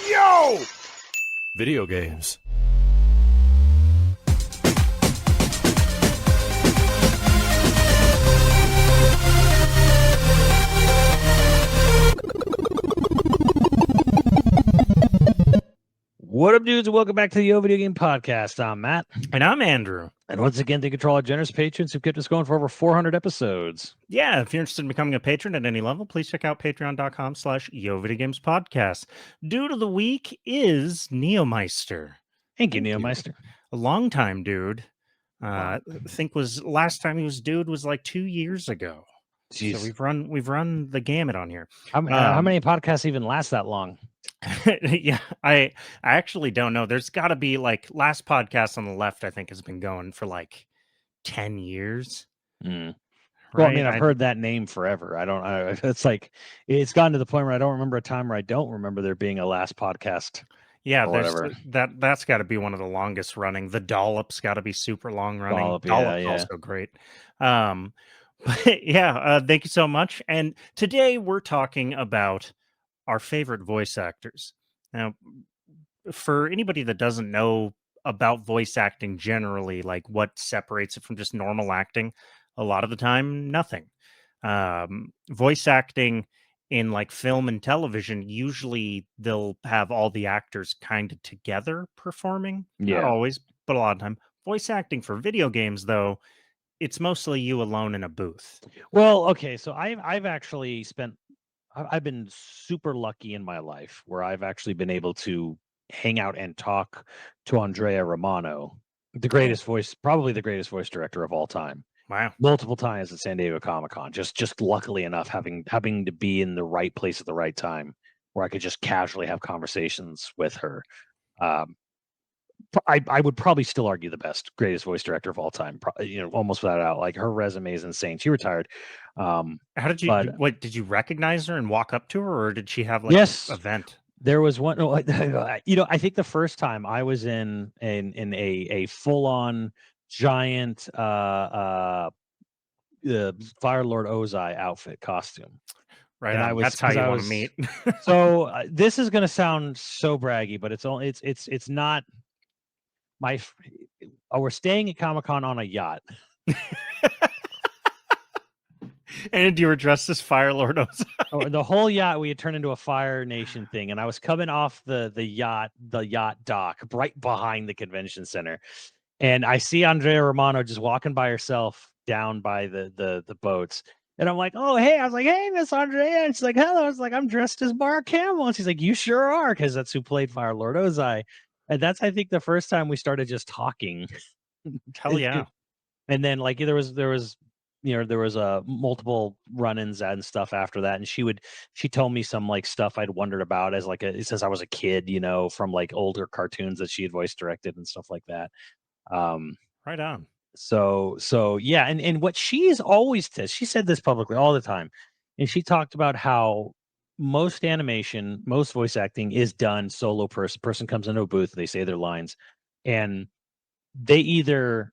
Yo! Video games. What up, dudes, and welcome back to the YoVideoGame podcast. I'm Matt. And I'm Andrew. And once again, thank you to all our generous patrons who've kept us going for over 400 episodes. Yeah, if you're interested in becoming a patron at any level, please check out patreon.com/YoVideoGames Dude of the week is Neomeister. Thank you, Neomeister. A long time dude. Wow. I think last time he was dude was like 2 years ago. Jeez. So we've run the gamut on here. How many podcasts even last that long? Yeah, I actually don't know. There's got to be like last podcast on the left, I think, has been going for like 10 years. Well, Right? I mean, I've heard that name forever. It's like, it's gotten to the point where I don't remember a time where I don't remember there being a last podcast. Yeah, whatever. That's got to be one of the longest running. The Dollop's got to be super long running. Dollop's also great. But yeah, thank you so much. And today we're talking about our favorite voice actors. Now, for anybody that doesn't know about voice acting generally, like what separates it from just normal acting, a lot of the time, nothing. Voice acting in like film and television, usually they'll have all the actors kind of together performing. Yeah. Not always, but a lot of time. Voice acting for video games, though, it's mostly you alone in a booth. Well, okay, so I've actually I've been super lucky in my life where I've actually been able to hang out and talk to Andrea Romano, probably the greatest voice director of all time. Wow. Multiple times at San Diego Comic-Con. Just luckily enough having to be in the right place at the right time where I could just casually have conversations with her. I would probably still argue the greatest voice director of all time, almost without a doubt. Like, her resume is insane. She retired. How did you? What did you recognize her and walk up to her, or did she have like yes, an event? There was one. I think the first time I was in a full on giant Fire Lord Ozai outfit costume. Right, and that's how you want to meet. So this is going to sound so braggy, but it's not. We're staying at Comic-Con on a yacht. And you were dressed as Fire Lord Ozai. The whole yacht we had turned into a Fire Nation thing, and I was coming off the yacht dock right behind the convention center, and I see Andrea Romano just walking by herself down by the boats, and I'm like, oh hey, I was like, hey Miss Andrea, and she's like, hello. I was like, I'm dressed as Mark Hamill, and she's like, you sure are, because that's who played Fire Lord Ozai, and that's I think the first time we started just talking. Hell yeah! And then like there was multiple run-ins and stuff after that, and she told me some like stuff I'd wondered about as like since I was a kid, from like older cartoons that she had voice directed and stuff like that. Right on. So yeah, and what she's always said, she said this publicly all the time, and she talked about how most animation, most voice acting is done solo. Person comes into a booth, they say their lines, and they either,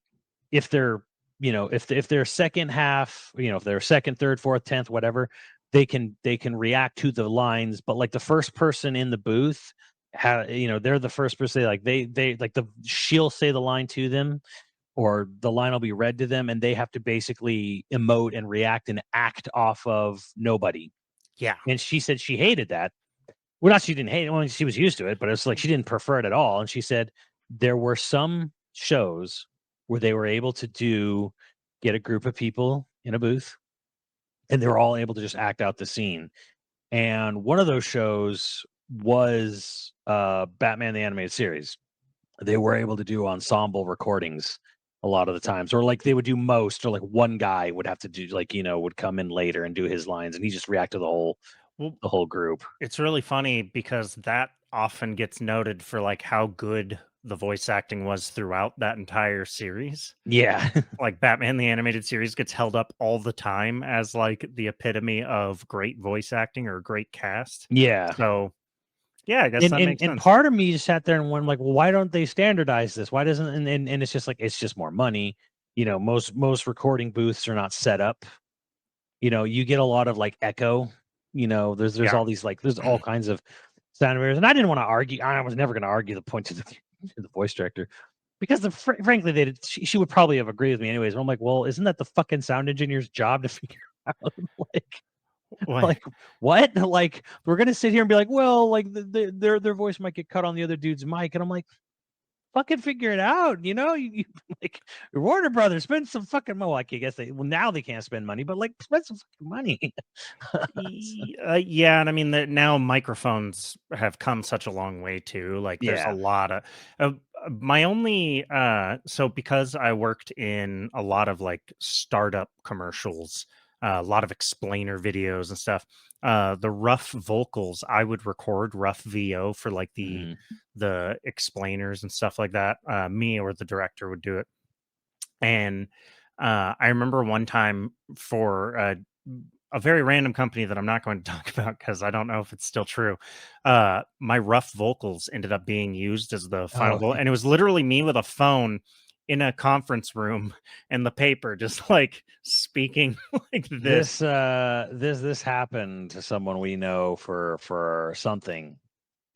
if they're if they're second half, if they're second, third, fourth, 10th, whatever, they can react to the lines. But like the first person in the booth, they're the first person. Like she'll say the line to them, or the line will be read to them, and they have to basically emote and react and act off of nobody. Yeah. And she said she hated that. Well, not she didn't hate it. Well, she was used to it, but it's like she didn't prefer it at all. And she said there were some shows where they were able to get a group of people in a booth, and they were all able to just act out the scene. And one of those shows was Batman the Animated Series. They were able to do ensemble recordings a lot of the times, or like they would do most, or like one guy would have to do would come in later and do his lines, and he just react to the whole group. It's really funny because that often gets noted for like how good the voice acting was throughout that entire series. Yeah. Like Batman the Animated Series gets held up all the time as like the epitome of great voice acting or great cast. Yeah. So yeah, I guess that makes sense. And part of me just sat there and went like, well, why don't they standardize this? Why doesn't and it's just like, it's just more money. Most recording booths are not set up. You get a lot of like echo. There's all these like there's all kinds of sound barriers. And I didn't want to argue. I was never going to argue the point to the voice director because frankly, she would probably have agreed with me anyways. But I'm like, well, isn't that the fucking sound engineer's job to figure out like what? Like we're gonna sit here and be like, well, like their voice might get cut on the other dude's mic, and I'm like, fucking figure it out, you like Warner Brothers spend some fucking money. Well, I guess now they can't spend money, but like spend some fucking money. Yeah, and I mean that now microphones have come such a long way too. Like there's a lot of my only so because I worked in a lot of like startup commercials, a lot of explainer videos and stuff. The rough vocals I would record rough VO for like the explainers and stuff like that. Me or the director would do it. And I remember one time for a very random company that I'm not going to talk about because I don't know if it's still true. My rough vocals ended up being used as the final vote, and it was literally me with a phone in a conference room and the paper, just like speaking like this. This happened to someone we know for something.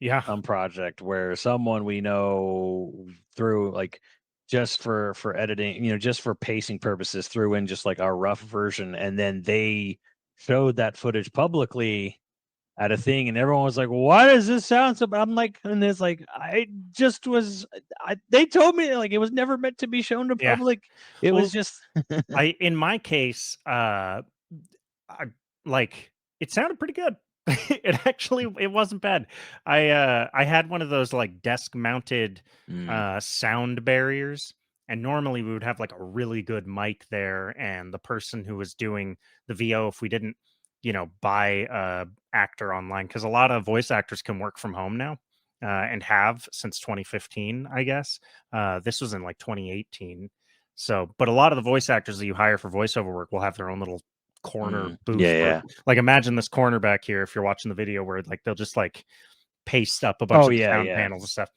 Yeah, some project where someone we know threw like just for editing, just for pacing purposes, threw in just like a rough version, and then they showed that footage publicly at a thing, and everyone was like, "Why does this sound so?" I'm like, and it's like, they told me like it was never meant to be shown to yeah. public. It was just in my case, I like it sounded pretty good. It wasn't bad. I had one of those like desk mounted sound barriers, and normally we would have like a really good mic there, and the person who was doing the VO, if we didn't, buy a actor online, because a lot of voice actors can work from home now. And have since 2015, I guess. This was in like 2018. So, but a lot of the voice actors that you hire for voiceover work will have their own little corner booth. Yeah. Like imagine this corner back here if you're watching the video where like they'll just like paste up a bunch of the sound panels and stuff.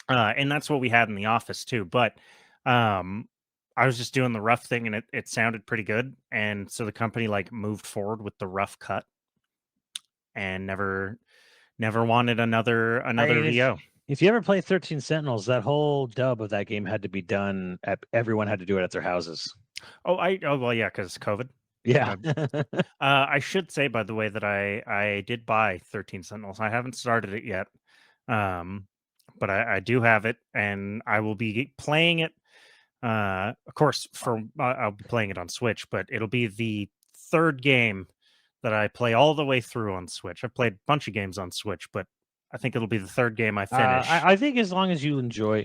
And that's what we had in the office too. But I was just doing the rough thing and it sounded pretty good. And so the company like moved forward with the rough cut and never wanted another VO. If you ever play 13 Sentinels, that whole dub of that game had to be done everyone had to do it at their houses. Oh well, yeah, because COVID. Yeah. I should say, by the way, that I did buy 13 Sentinels. I haven't started it yet, but I do have it, and I will be playing it. Of course, I'll be playing it on Switch, but it'll be the third game that I play all the way through on Switch. I've played a bunch of games on Switch, but I think it'll be the third game I finish. I think as long as you enjoy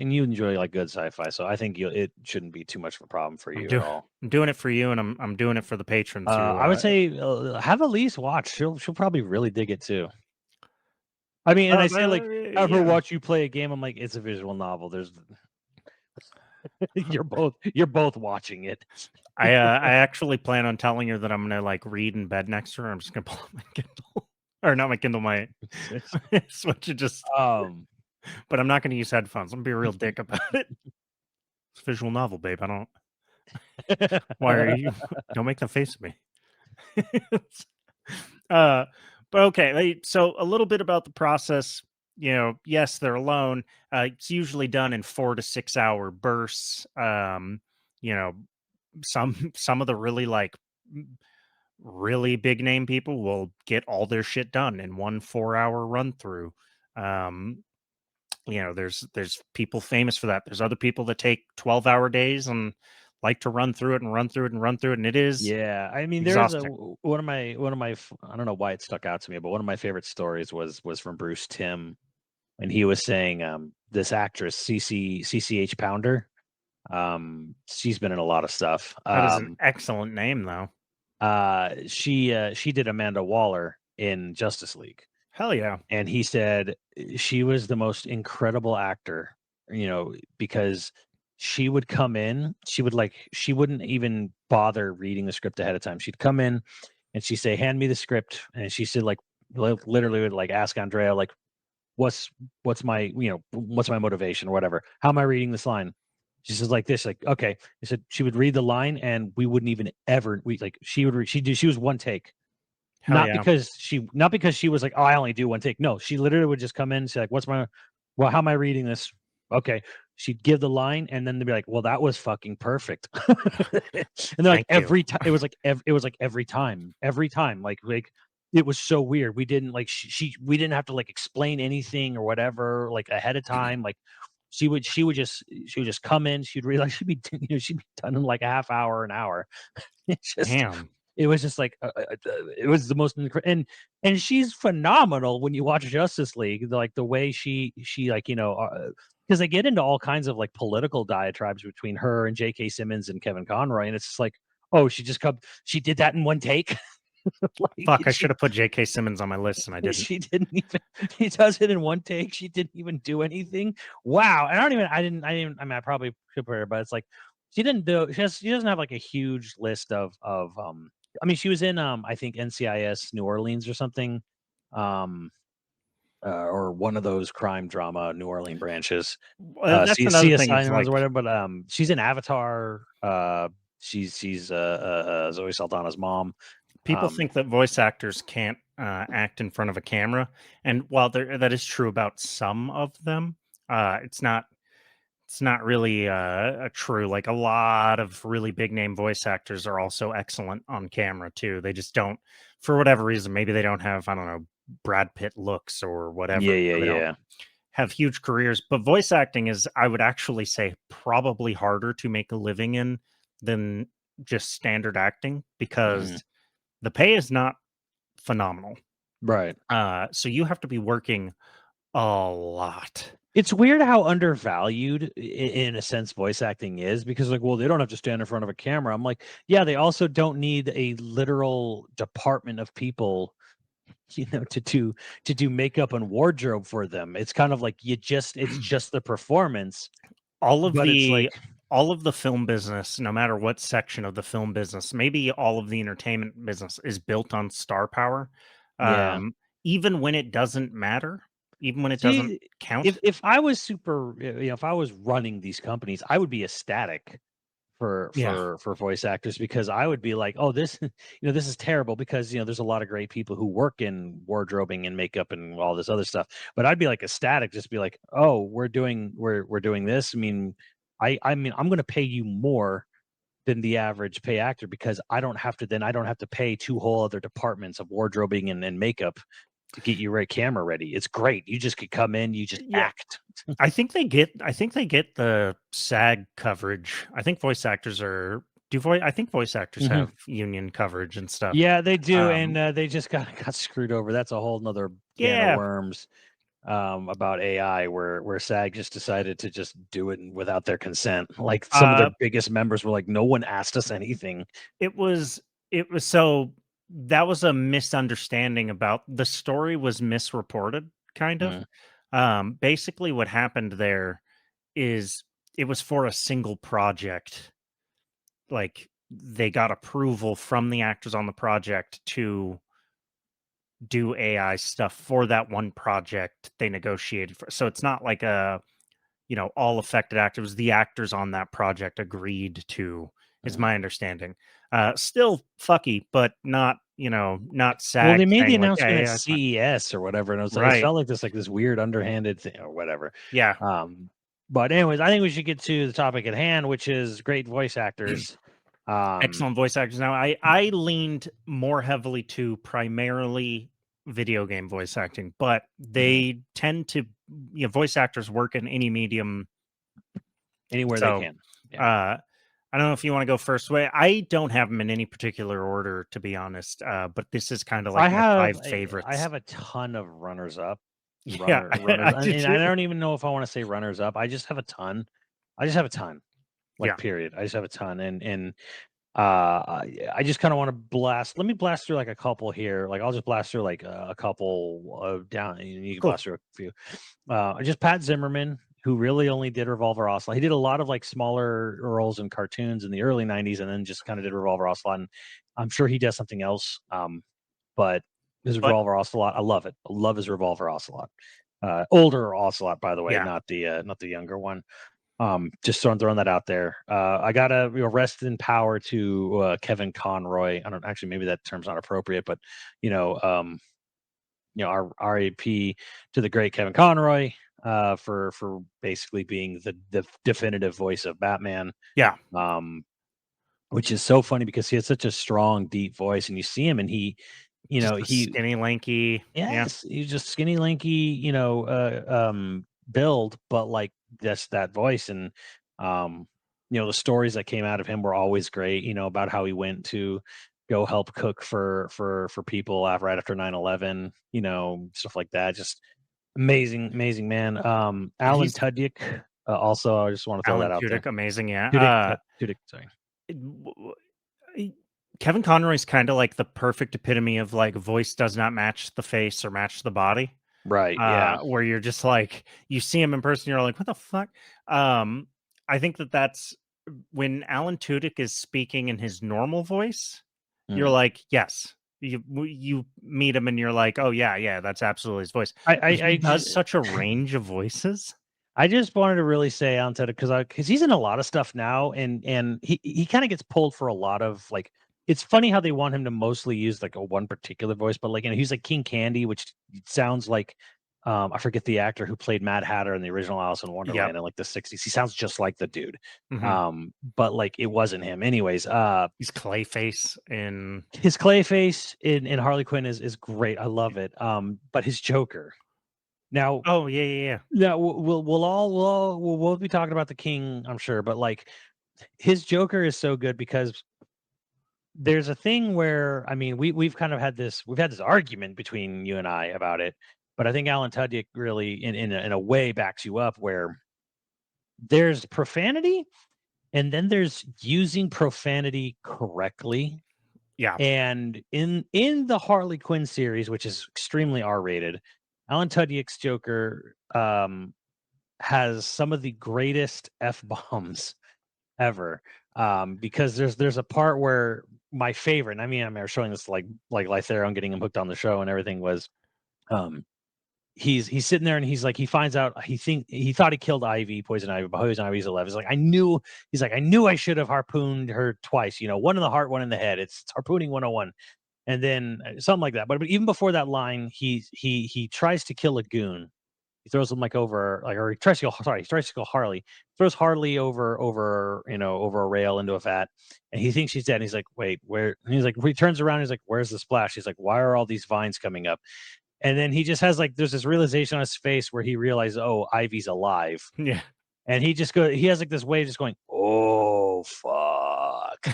like good sci-fi, so I think it shouldn't be too much of a problem for you at all. I'm doing it for you, and I'm doing it for the patrons. I would say have Elise watch. She'll probably really dig it too. I mean, and I say like have her watch you play a game. I'm like, it's a visual novel. There's you're both watching it. I actually plan on telling her that I'm gonna like read in bed next to her. I'm just gonna pull up my Kindle. Or not my Kindle, my Switch. Just but I'm not going to use headphones. I'm gonna be a real dick about it. It's a visual novel, babe. I don't. Why are you? Don't make that face at me. But okay. So a little bit about the process. Yes, they're alone. It's usually done in 4 to 6 hour bursts. Some of the really big name people will get all their shit done in 1 4-hour run through. There's people famous for that. There's other people that take 12-hour days and like to run through it and run through it and run through it, and it is I mean, there's one of my I don't know why it stuck out to me, but one of my favorite stories was from Bruce Timm, and he was saying this actress CCH Pounder, she's been in a lot of stuff. That is an excellent name, though. She did Amanda Waller in Justice League. Hell yeah. And he said she was the most incredible actor, because she would come in, she wouldn't even bother reading the script ahead of time. She'd come in and she'd say, hand me the script. And she said, like, literally would like ask Andrea, like, what's my motivation or whatever? How am I reading this line? She says like this, like, okay. He said she would read the line and we wouldn't even ever, she was one take. Hell yeah. Not because she was like, oh, I only do one take. No, she literally would just come in and say, like, how am I reading this? Okay. She'd give the line and then they'd be like, well, that was fucking perfect. And they're like, Thank you. every time it was like every time. Like it was so weird. We didn't like we didn't have to like explain anything or whatever like ahead of time. Like she would just come in, she'd read like she'd be she'd be done in like a half hour, an hour. It's just Damn. it was just like it was the most and she's phenomenal when you watch Justice League, like the way she like because they get into all kinds of like political diatribes between her and J.K. Simmons and Kevin Conroy, and it's just like, oh, she did that in one take. Like Fuck, I should have put J.K. Simmons on my list and I didn't. she didn't even she does it in one take. She didn't even do anything. Wow. And I mean I probably should put her, but it's like she didn't do she doesn't have like a huge list of I mean she was in I think NCIS New Orleans or something. Or one of those crime drama New Orleans branches. That's another thing. CSI It's or like whatever, but she's in Avatar. She's Zoe Saldana's mom. people think that voice actors can't act in front of a camera, and while that is true about some of them, it's not. It's not really a true. Like a lot of really big name voice actors are also excellent on camera too. They just don't, for whatever reason. Maybe they don't have, I don't know, Brad Pitt looks or whatever. Yeah, yeah, So they don't yeah. have huge careers. But voice acting is, I would actually say, probably harder to make a living in than just standard acting Mhm. because the pay is not phenomenal. Right. So you have to be working a lot. It's weird how undervalued in a sense voice acting is because like, well, they don't have to stand in front of a camera. I'm like, yeah, they also don't need a literal department of people, to do makeup and wardrobe for them. It's kind of like it's just the performance, all of but it's the like, all of the film business, no matter what section of the film business, maybe all of the entertainment business is built on star power. yeah. Um, even when it doesn't matter, even when it doesn't See, count. if I was if I was running these companies, I would be ecstatic for Yeah. voice actors because I would be like, "Oh, this this is terrible," because there's a lot of great people who work in wardrobing and makeup and all this other stuff. But I'd be like ecstatic, just be like, "Oh, we're doing this." I mean, I mean, I'm going to pay you more than the average pay actor because I don't have to pay two whole other departments of wardrobing and makeup to get you right camera ready. It's great. You just could come in, you just Yeah. act. I think they get the SAG coverage. I think voice actors are I think voice actors Mhm. have union coverage and stuff. Yeah, they do, and Um, they just got screwed over. That's a whole nother can of yeah. worms about AI, where SAG just decided to just do it without their consent. Like some of their Uh, biggest members were like, "No one asked us anything." It was so that was a misunderstanding about the story was misreported, kind of. Mm, Basically what happened there is it was for a single project. Like they got approval from the actors on the project to do AI stuff for that one project they negotiated for. So it's not like all affected actors, the actors on that project agreed to, is mm. my understanding. Still fucky, but not, not Well, they SAG made the saying like, yeah, announcement yeah, at yeah, it's fine. CES or whatever, and it Right. felt like this weird underhanded thing or whatever. Yeah. Um, but anyways, I think we should get to the topic at hand, which is great voice actors. Um, Excellent voice actors. Now, I leaned more heavily to primarily video game voice acting, but mhm, they tend to, voice actors work in any medium. anywhere they So, can. Yeah. uh, I don't know if you want to go first way. I don't have them in any particular order, to be honest. But this is kind of like I my have five I favorites. have a ton of runners up, Yeah, runners, I do and I too. don't even know if I want to say runners up. I just have a ton. I just have a ton. Like Yeah. period. I just have a ton, and I just kind of want to blast. Let me blast through like a couple here. Like I'll just blast through like a couple down. You can Cool. blast through a few. Just Pat Zimmerman, who really only did Revolver Ocelot. He did a lot of like smaller roles in cartoons in the early '90s, and then just kind of did Revolver Ocelot. And I'm sure he does something else. But his But Revolver Ocelot, I love it. I love his Revolver Ocelot. Older Ocelot, by the way, yeah, not the younger one. Just throwing that out there. I gotta rest in power to Kevin Conroy. I don't actually, maybe that term's not appropriate, but you know, um, our RAP to the great Kevin Conroy for basically being the definitive voice of Batman. Yeah. Um, which is so funny because he has such a strong, deep voice, and you see him, and Just a he skinny, lanky. Yeah. yes, he's just skinny, lanky, build, but like just that voice. And the stories that came out of him were always great, about how he went to go help cook for people right after 9/11, stuff like that. Just amazing, amazing man. Alan He's Tudyk, also, I just want to throw Alan that out there. Tudyk, amazing. Yeah. Tudyk, sorry. He- Kevin Conroy's kind of like the perfect epitome of like voice does not match the face or match the body. Right, yeah. Where you're just like you see him in person, you're like, what the fuck? Um, I think that's when Alan Tudyk is speaking in his normal voice, you're Mm. like, yes. You meet him and you're like, oh yeah, yeah, that's absolutely his voice. I, I, But he I, does ju- such a range of voices. I just wanted to really say on to because he's in a lot of stuff now, and he kind of gets pulled for a lot of like. It's funny how they want him to mostly use like a one particular voice, but like he's like King Candy, which sounds like I forget the actor who played Mad Hatter in the original Alice in Yep. Wonderland in like the 60s. He sounds just like the dude. Hmm. But like it wasn't him. Anyways, He's Clayface in. his Clayface in Harley Quinn is great. I love it. But his Joker. Now Oh yeah, yeah, yeah. yeah, we'll be talking about the King, I'm sure, but like his Joker is so good because there's a thing where I mean we've kind of had this argument between you and I about it, but I think Alan Tudyk really in a way backs you up where there's profanity and then there's using profanity correctly. Yeah. And in the Harley Quinn series, which is extremely R-rated, Alan Tudyk's Joker has some of the greatest f bombs ever. Because there's a part where my favorite, and I remember showing this like Lythero and getting him hooked on the show and everything was, um, he's sitting there and he's like he finds out he thought he killed Ivy, poison Ivy, but poison Ivy's 11. He's like I knew I should have harpooned her twice. One in the heart, one in the head. It's harpooning 101. And then something like that. But even before that line, he tries to kill a goon. He throws him like over like or he tries to kill sorry, he tries to kill Harley, throws Harley over a rail into a vat, and he thinks she's dead. And he's like, wait, where and he's like he turns around, he's like, where's the splash? He's like, why are all these vines coming up? And then he just has like there's this realization on his face where he realizes, oh, Ivy's alive. Yeah. And he has like this way of just going, oh fuck.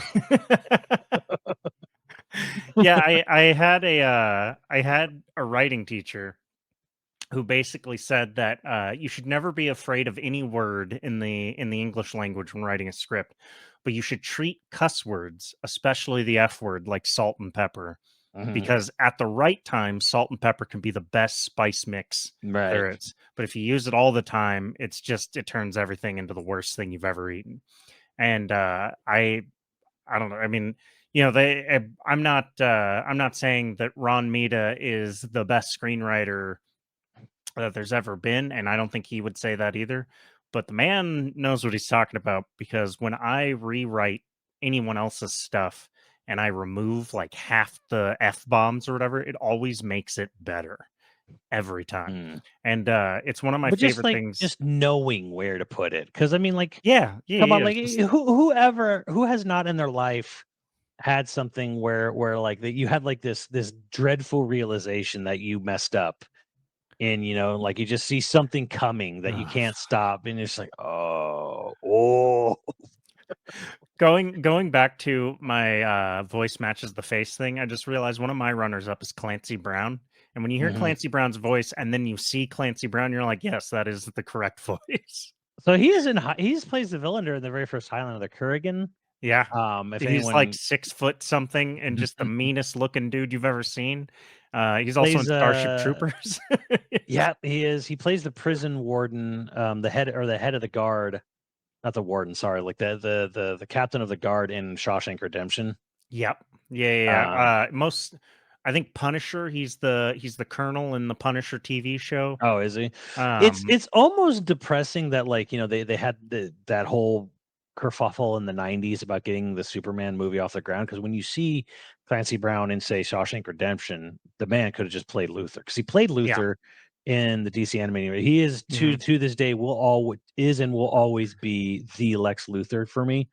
Yeah, I had a writing teacher who basically said that you should never be afraid of any word in the English language when writing a script, but you should treat cuss words, especially the F word, like salt and pepper, Mhm. because at the right time, salt and pepper can be the best spice mix Right. there is. But if you use it all the time, it turns everything into the worst thing you've ever eaten. And I don't know. I mean, I'm not saying that Ron Mita is the best screenwriter that there's ever been, and I don't think he would say that either. But the man knows what he's talking about because when I rewrite anyone else's stuff and I remove like half the F bombs or whatever, it always makes it better every time. Mm. And it's one of my But favorite things. just knowing where to put it, because I mean, like, Yeah, yeah, come on, yeah. like, It's just who has not in their life had something where like that you had like this dreadful realization that you messed up, and like you just see something coming that you ugh. can't stop, and it's like, oh. Going back to my voice matches the face thing, I just realized one of my runners up is Clancy Brown. And when you hear Mhm. Clancy Brown's voice and then you see Clancy Brown, you're like, yes, that is the correct voice. So he's plays the villain during the very first Highlander, the Kurgan. Yeah. If He's like anyone 6 foot something and just the meanest looking dude you've ever seen. He's also in plays Starship Troopers. yeah, he is. He plays the prison warden, the head of the guard, not the warden. Sorry, like the captain of the guard in Shawshank Redemption. Yep. Yeah, yeah, yeah. Um, I think Punisher. He's the Colonel in the Punisher TV show. Oh, is he? It's Um, it's almost depressing that like they had that whole kerfuffle in the '90s about getting the Superman movie off the ground because when you see Clancy Brown in say Shawshank Redemption, the man could have just played Luthor because he played yeah. Luthor in the DC animated. He is Mhm. to this day will always be the Lex Luthor for me,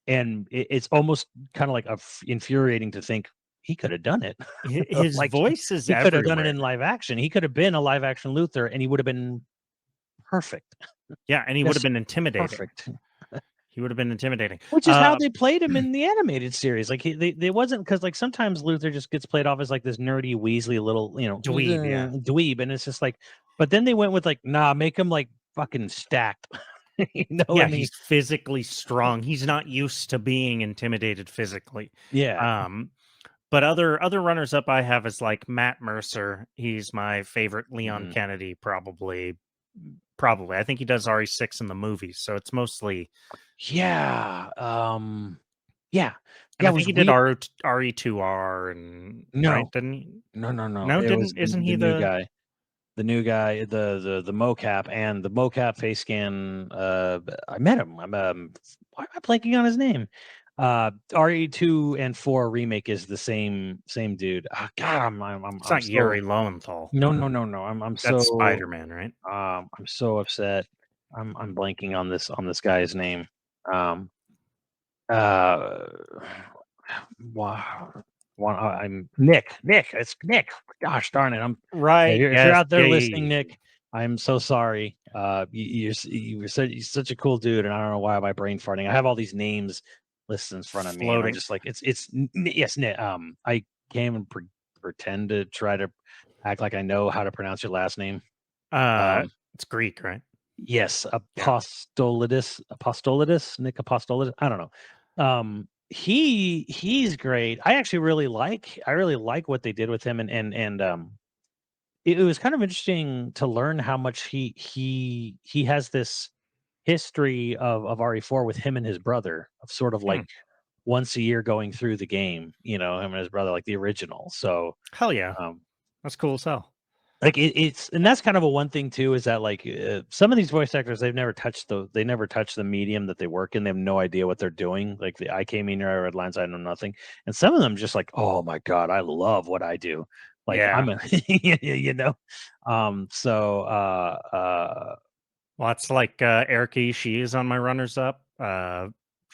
and it's almost kind of like infuriating to think he could have done it. His Like voice is he could have done it everywhere. in live action. He could have been a live action Luther, and he would have been perfect. Yeah, and he would have Just been intimidating. perfect. He would have been intimidating. Which is how they played him in the animated series. Like they wasn't because like sometimes Luther just gets played off as like this nerdy Weasley little Dweeb, yeah. dweeb, and it's just like. But then they went with like nah, make him like fucking stacked. Yeah, And he's physically strong. He's not used to being intimidated physically. yeah. Um, but other runners up I have is like Matt Mercer. He's my favorite Leon Mhm. Kennedy, probably. Probably. I think he does RE6 in the movies, so it's mostly. Yeah. Yeah. And Yeah. I It think was he did weird. RE2R and right, No, didn't he? no. No, It was didn't isn't the he new the guy. The new guy, the mocap and the mocap face scan. I met him. Why am I blanking on his name? RE2 and 4 remake is the same dude. Oh, God, it's I'm not so Yuri Lowenthal. no. That's Spider-Man, right? I'm so upset. I'm blanking on this guy's name. Um, uh, wow. I'm Nick. Nick. It's Nick. Gosh darn it. Yeah, Right. if you're Yes. out there Yeah, listening, yeah, yeah. Nick, I'm so sorry. You're such a cool dude, and I don't know why my brain farting. I have all these names listed in front of me, and I Floating. just like yes, Nick. I can't even pretend to try to act like I know how to pronounce your last name. Uh, Um, it's Greek, right? yes, Yeah. Apostolidis, Nick Apostolidis. I don't know. He's great. I really like what they did with him, and it was kind of interesting to learn how much he has this history of RE4 with him and his brother of sort of Hmm. like once a year going through the game, him and his brother, like the original. So, Hell yeah. um, That's cool as hell. like it's and that's kind of a one thing too is that like some of these voice actors they never touch the medium that they work in. They have no idea what they're doing. Like I came in here, I read lines, I know nothing, and some of them just like, oh my god, I love what I do. Like Yeah. I'm a you know, so Well, that's like Erica Ishii is on my runners up.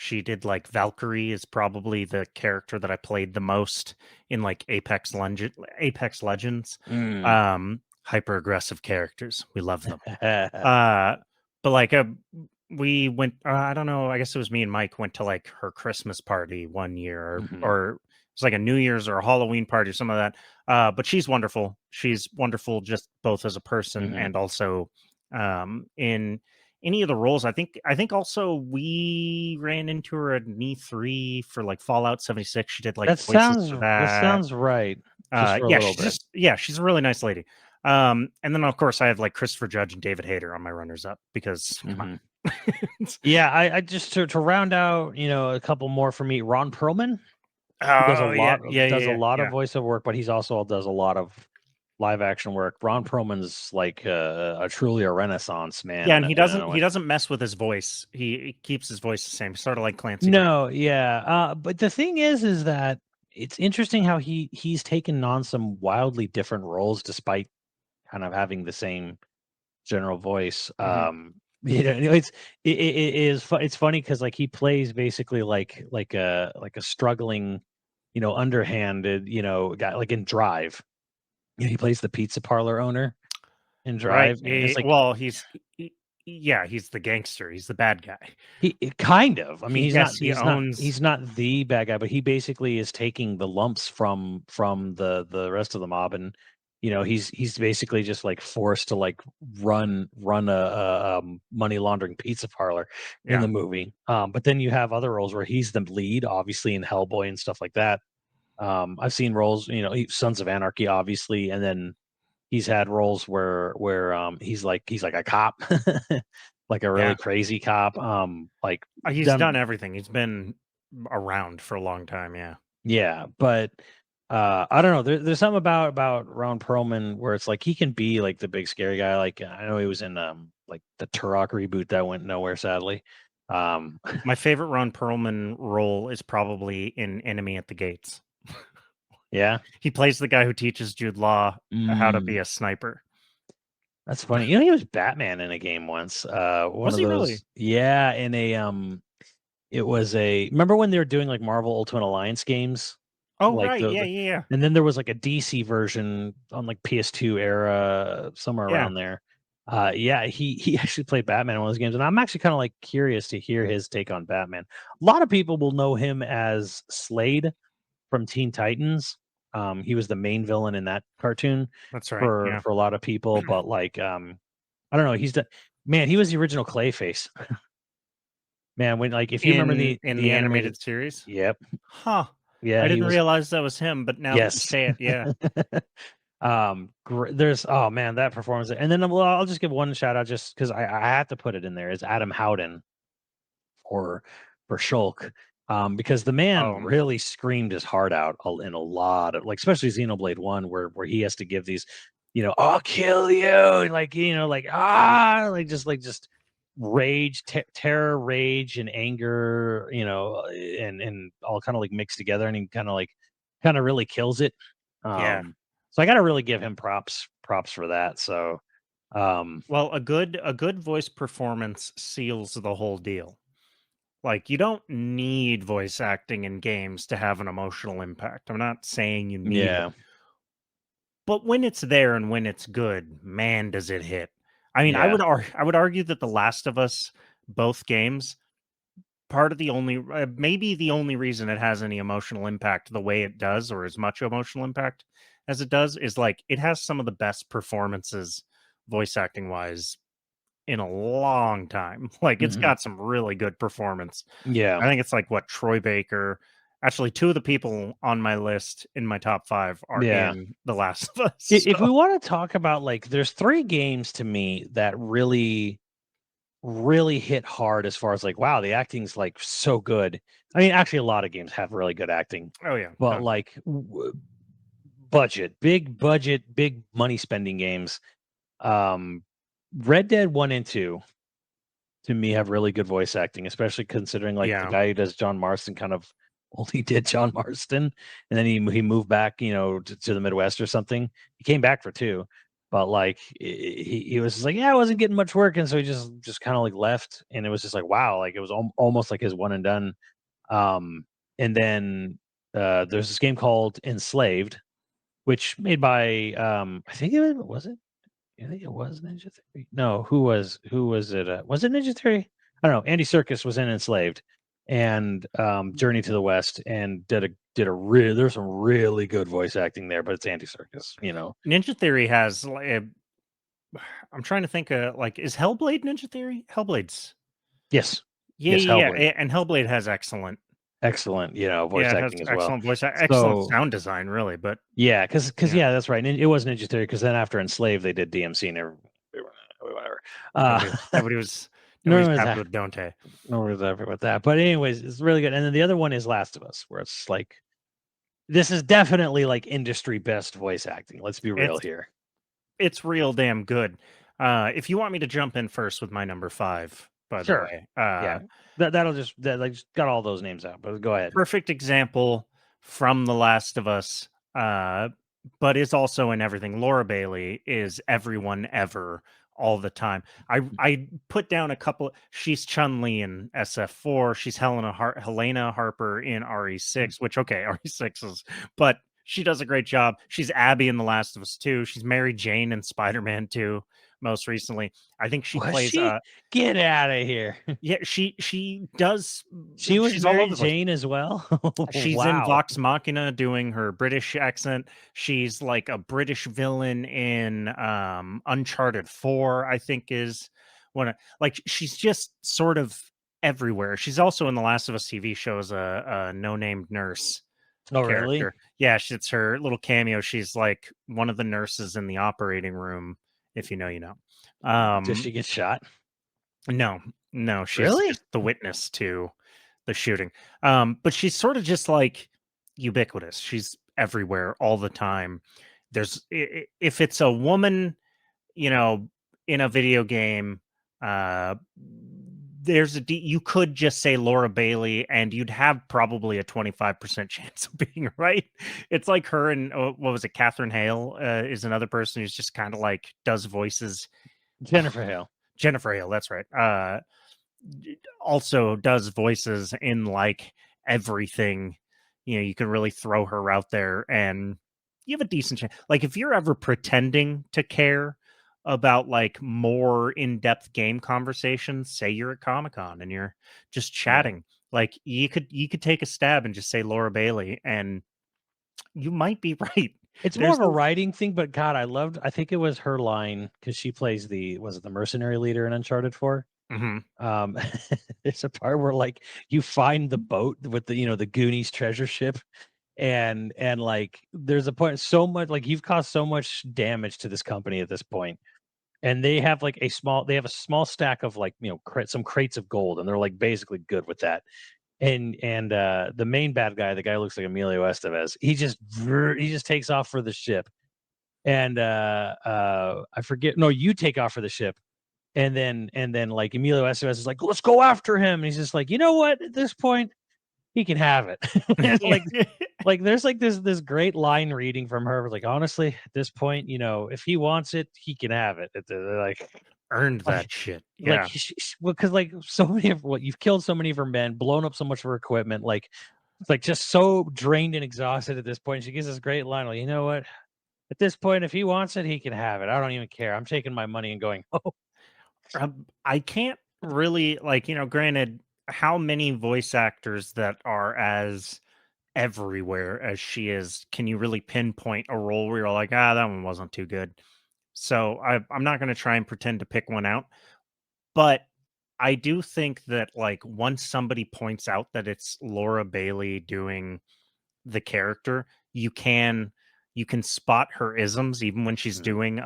She did like Valkyrie is probably the character that I played the most in like Apex Legends. mm. Hyper aggressive characters. We love them. Uh, but like we went. I don't know. I guess it was me and Mike went to like her Christmas party one year, Mhm, or it's like a New Year's or a Halloween party or some of that. But she's wonderful. She's wonderful, just both as a person mhm. and also in any of the roles. I think also we ran into her at an E3 for like Fallout 76. She did like voices for That that. sounds right, just for a Yeah, little bit. she's a really nice lady. And then of course I have like Christopher Judge and David Hayter on my runners up because come Mhm. on. Yeah, I just to round out, a couple more for me. Ron Perlman, who Oh yeah, yeah, does a yeah, lot of yeah. voiceover work, but he's also does a lot of live action work. Ron Perlman's like a truly a renaissance man, Yeah, and in a he way. doesn't mess with his voice. He keeps his voice the same, sort of like Clancy Brown. No, yeah, but the thing is that it's interesting how he's taken on some wildly different roles despite kind of having the same general voice. Mhm. It's funny because like he plays basically like a struggling, underhanded, guy like in Drive. He plays the pizza parlor owner in Right. Drive, Yeah, and it's yeah. like Well, yeah, he's the gangster. He's the bad guy. kind of. I mean, He owns. he's not the bad guy, but he basically is taking the lumps from the rest of the mob, and he's basically just like forced to like run a money laundering pizza parlor in Yeah, the movie. But then you have other roles where he's the lead, obviously in Hellboy and stuff like that. I've seen roles, Sons of Anarchy, obviously, and then he's had roles where he's like a cop, like a really yeah. crazy cop. Like He's done done everything. He's been around for a long time. Yeah. yeah, but I don't know. There's something about Ron Perlman where it's like he can be like the big scary guy. Like I know he was in like the Turok reboot that went nowhere, sadly. Um, My favorite Ron Perlman role is probably in Enemy at the Gates. yeah. He plays the guy who teaches Jude Law how to be Mm, a sniper. that's funny. You know, he was Batman in a game once. One Was of he really? those, yeah, in a it was a remember when they were doing like Marvel Ultimate Alliance games? Oh, Like right. Yeah, yeah, yeah. and then there was like a DC version on like PS2 era, somewhere Yeah. around there. Yeah, he actually played Batman in one of those games, and I'm actually kind of like curious to hear his take on Batman. A lot of people will know him as Slade from Teen Titans. He was the main villain in that cartoon That's right. for Yeah. a lot of people, but like I don't know, he's the man, he was the original Clayface. Man, when like if you remember In the the animated, animated series? yep. Huh. Yeah, I he didn't was. realize that was him, but now that you Yes. say it, yeah. There's oh man, that performance. And then well, I'll just give one shout out just because I have to put it in there is Adam Howden for Shulk. Because the man Oh, really screamed his heart out in a lot of like especially Xenoblade 1 where he has to give these, I'll kill you, and like like just rage, terror, rage, and anger, and all kind of like mixed together, and he kind of really kills it. yeah. So I got to really give him props for that. So, Well, a good voice performance seals the whole deal. Like, you don't need voice acting in games to have an emotional impact. I'm not saying you need it, yeah, but when it's there and when it's good, man, does it hit. I mean, yeah, I would argue that The Last of Us, both games, part of the only maybe the only reason it has any emotional impact the way it does, or as much emotional impact as it does, is like it has some of the best performances voice acting wise in a long time. Like, it's hmm got some really good performance. yeah, I think it's like what Troy Baker. Actually, two of the people on my list in my top 5 are yeah. in The Last of Us. If So, we want to talk about like, there's three games to me that really hit hard as far as like, wow, the acting's like so good. I mean, actually, a lot of games have really good acting, oh yeah, but tons. like budget, big money spending games. Um, Red Dead 1 and 2 to me have really good voice acting, especially considering like the Yeah, guy who does John Marston kind of only did John Marston, and then he moved back, to the Midwest or something. He came back for two, but like he was just like, yeah, I wasn't getting much work, and so he just kind of like left, and it was just like, wow, like it was almost like his one and done. Um, and then there's this game called Enslaved, which made by I think it was. I think it was Ninja Theory. No, who was it? Was it Ninja Theory? I don't know. Andy Serkis was in Enslaved and Journey to the West and there's some really good voice acting there, but it's Andy Serkis. Ninja Theory has like I'm trying to think like, is Hellblade Ninja Theory? Hellblade's. Yes. Yeah, Yes, yeah, Hellblade. yeah. And Hellblade has excellent. Excellent, voice Yeah, it has acting as well. excellent excellent So sound design, really. But yeah, because yeah, yeah, that's right. And it was Ninja Theory because then after Enslaved they did DMC and whatever. Uh nobody, nobody was no nobody's one was happy with Dante. no worries ever with that. But anyways, it's really good. And then the other one is Last of Us, where it's like this is definitely like industry best voice acting. Let's be real It's here. it's real damn good. If you want me to jump in first with my number 5, by the Sure. way, Yeah. That like just got all those names out, but go ahead. perfect example from The Last of Us, uh, but is also in everything. Laura Bailey is everyone ever all the time. I put down a couple. She's Chun Li in SF4. She's Helena Harper in RE6. Which, okay, RE6 is, but she does a great job. She's Abby in The Last of Us 2. She's Mary Jane in Spider-Man 2. Most recently, I think she Was plays. she? Get out of here. Yeah, she does. She was She's all Mary over the place. Jane as well. She's in Wow. Vox Machina doing her British accent. She's like a British villain in Uncharted 4, I think is one of, like, she's just sort of everywhere. She's also in the Last of Us TV show as a no-named nurse Oh, really? character. Yeah, it's her little cameo. She's like one of the nurses in the operating room, if you know, you know. Does she get shot? No, no, she's Really? just the witness to the shooting. But she's sort of just like ubiquitous. She's everywhere all the time. If it's a woman, you know, in a video game, uh, you could just say Laura Bailey, and you'd have probably a 25% chance of being right. It's like her and what was it? Catherine Hale is another person who's just kind of like does voices. Jennifer Hale. Jennifer Hale, that's right. Also does voices in like everything. You can really throw her out there and you have a decent chance. Like if you're ever pretending to care about like more in-depth game conversations, say you're at Comic-Con and you're just Yeah. chatting, like you could take a stab and just say Laura Bailey and you might be right. It's more There's of a writing thing, but God, I think it was her line because she plays was it the mercenary leader in Uncharted 4? Mhm. There's a part where like you find the boat with the Goonies treasure ship, and like there's a point so much like you've caused so much damage to this company at this point, and they have like they have a small stack of like some crates of gold, and they're like basically good with that. And the main bad guy, the guy who looks like Emilio Estevez, he just takes off for the ship, and I forget. No, you take off for the ship, and then like Emilio Estevez is like, let's go after him. And he's just like, you know what? At this point, he can have it. And like there's like this great line reading from her. Like honestly, at this point, if he wants it, he can have it. Earned Like that shit. like Yeah. well, because like so many of what you've killed so many of her men, blown up so much of her equipment, like it's like just so drained and exhausted at this point. She gives this great line, like, you know what? At this point, if he wants it, he can have it. I don't even care. I'm taking my money and going home. I can't really like, granted, how many voice actors that are as everywhere as she is, can you really pinpoint a role where you're like, that one wasn't too good? So I'm not going to try and pretend to pick one out, but I do think that like once somebody points out that it's Laura Bailey doing the character, you can spot her isms even when she's Mhm. doing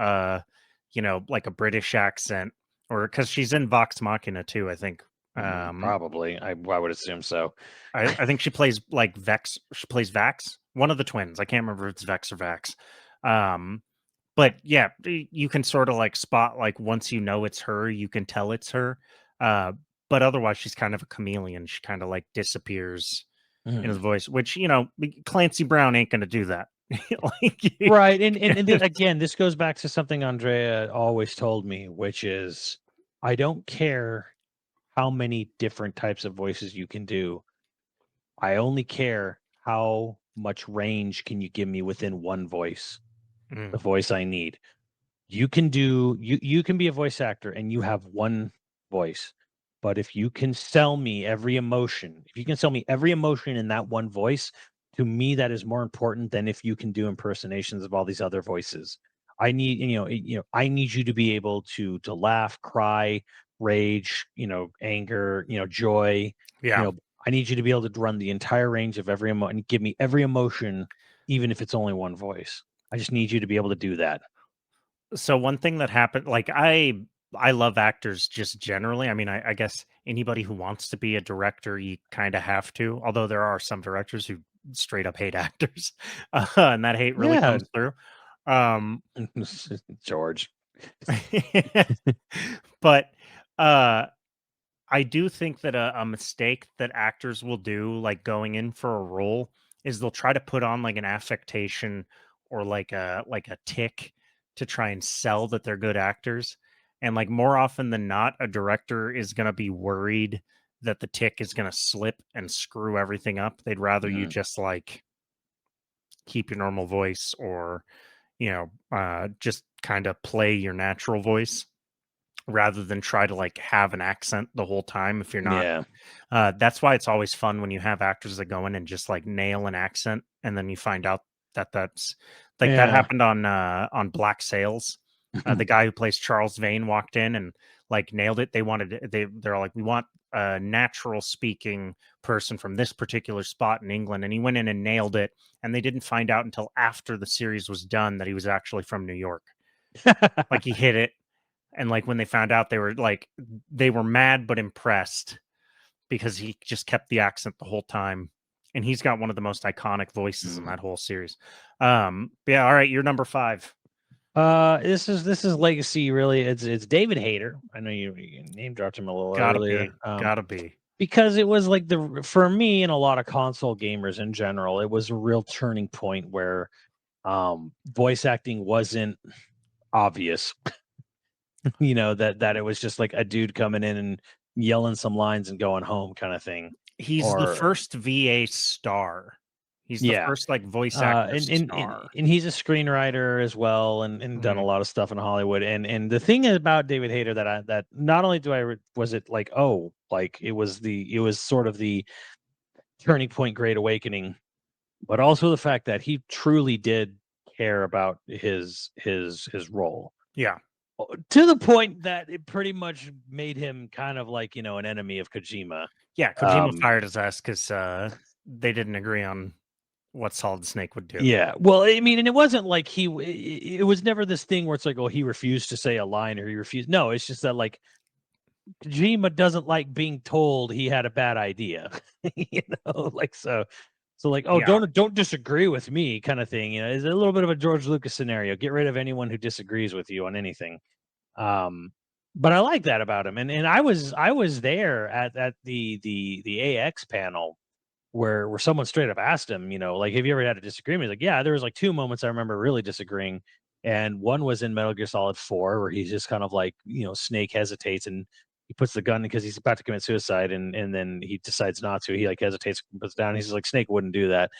like a British accent, or because she's in Vox Machina too, I think. Probably. I would assume so. I think she plays like Vex. She plays Vax, one of the twins. I can't remember if it's Vex or Vax. Um, but yeah, you can sort of like spot like once you know it's her, you can tell it's her. Uh, but otherwise, she's kind of a chameleon. She kind of like disappears into the Mhm. voice, which Clancy Brown ain't gonna do that. like, Right. And then, again, this goes back to something Andrea always told me, which is I don't care how many different types of voices you can do. I only care how much range can you give me within one voice, mm, the voice I need. You can be a voice actor and you have one voice. But if you can sell me every emotion, if you can sell me every emotion in that one voice, to me that is more important than if you can do impersonations of all these other voices. I need you to be able to laugh, cry, rage, anger, joy, you yeah. know, I need you to be able to run the entire range of every emotion and give me every emotion, even if it's only one voice. I just need you to be able to do that. So one thing that happened, like I love actors just generally. I mean, I guess anybody who wants to be a director, you kind of have to. Although there are some directors who straight up hate actors, and that hate really Yeah, comes through. Um, George. but uh, I do think that a mistake that actors will do, like going in for a role, is they'll try to put on like an affectation or like a tick to try and sell that they're good actors. And like more often than not, a director is gonna be worried that the tick is gonna slip and screw everything up. They'd rather you Mhm. just like keep your normal voice or just kind of play your natural voice rather than try to like have an accent the whole time if you're not. Yeah. That's why it's always fun when you have actors that go in and just like nail an accent, and then you find out that that's like that Yeah. happened on Black Sails. The guy who plays Charles Vane walked in and like nailed it. They're like, we want a natural speaking person from this particular spot in England, and he went in and nailed it. And they didn't find out until after the series was done that he was actually from New York. Like he hit it, and like when they found out, they were mad but impressed because he just kept the accent the whole time. and he's got one of the most iconic voices in that whole series. Yeah, all right, you're number 5. This is legacy, really. It's David Hayter. I know you name dropped him a little Gotta be, earlier. gotta be. Because it was like for me and a lot of console gamers in general, it was a real turning point where voice acting wasn't obvious. That it was just like a dude coming in and yelling some lines and going home kind of thing. He's the Or first VA star. He's the yeah. first like voice actor And star. he's a screenwriter as well, and done a lot of stuff in Hollywood. And the thing about David Hayter that not only was it like, oh, like it was sort of the turning point, Great Awakening, but also the fact that he truly did care about his role. Yeah. To the point that it pretty much made him kind of like, an enemy of Kojima. Yeah, Kojima fired his ass because they didn't agree on what Solid Snake would do. Yeah. Well, I mean, and it wasn't like it was never this thing where it's like, oh, he refused to say a line or he refused. No, it's just that like Kojima doesn't like being told he had a bad idea, like so like, oh, Yeah. don't disagree with me kind of thing. It's a little bit of a George Lucas scenario. Get rid of anyone who disagrees with you on anything. But I like that about him. And I was there at the AX panel where someone straight up asked him, like, have you ever had a disagreement? He's like, yeah, there was like 2 moments I remember really disagreeing. And one was in Metal Gear Solid 4, where he's just kind of like, Snake hesitates and he puts the gun because he's about to commit suicide, and then he decides not to. He like hesitates, puts it down. He's like, Snake wouldn't do that.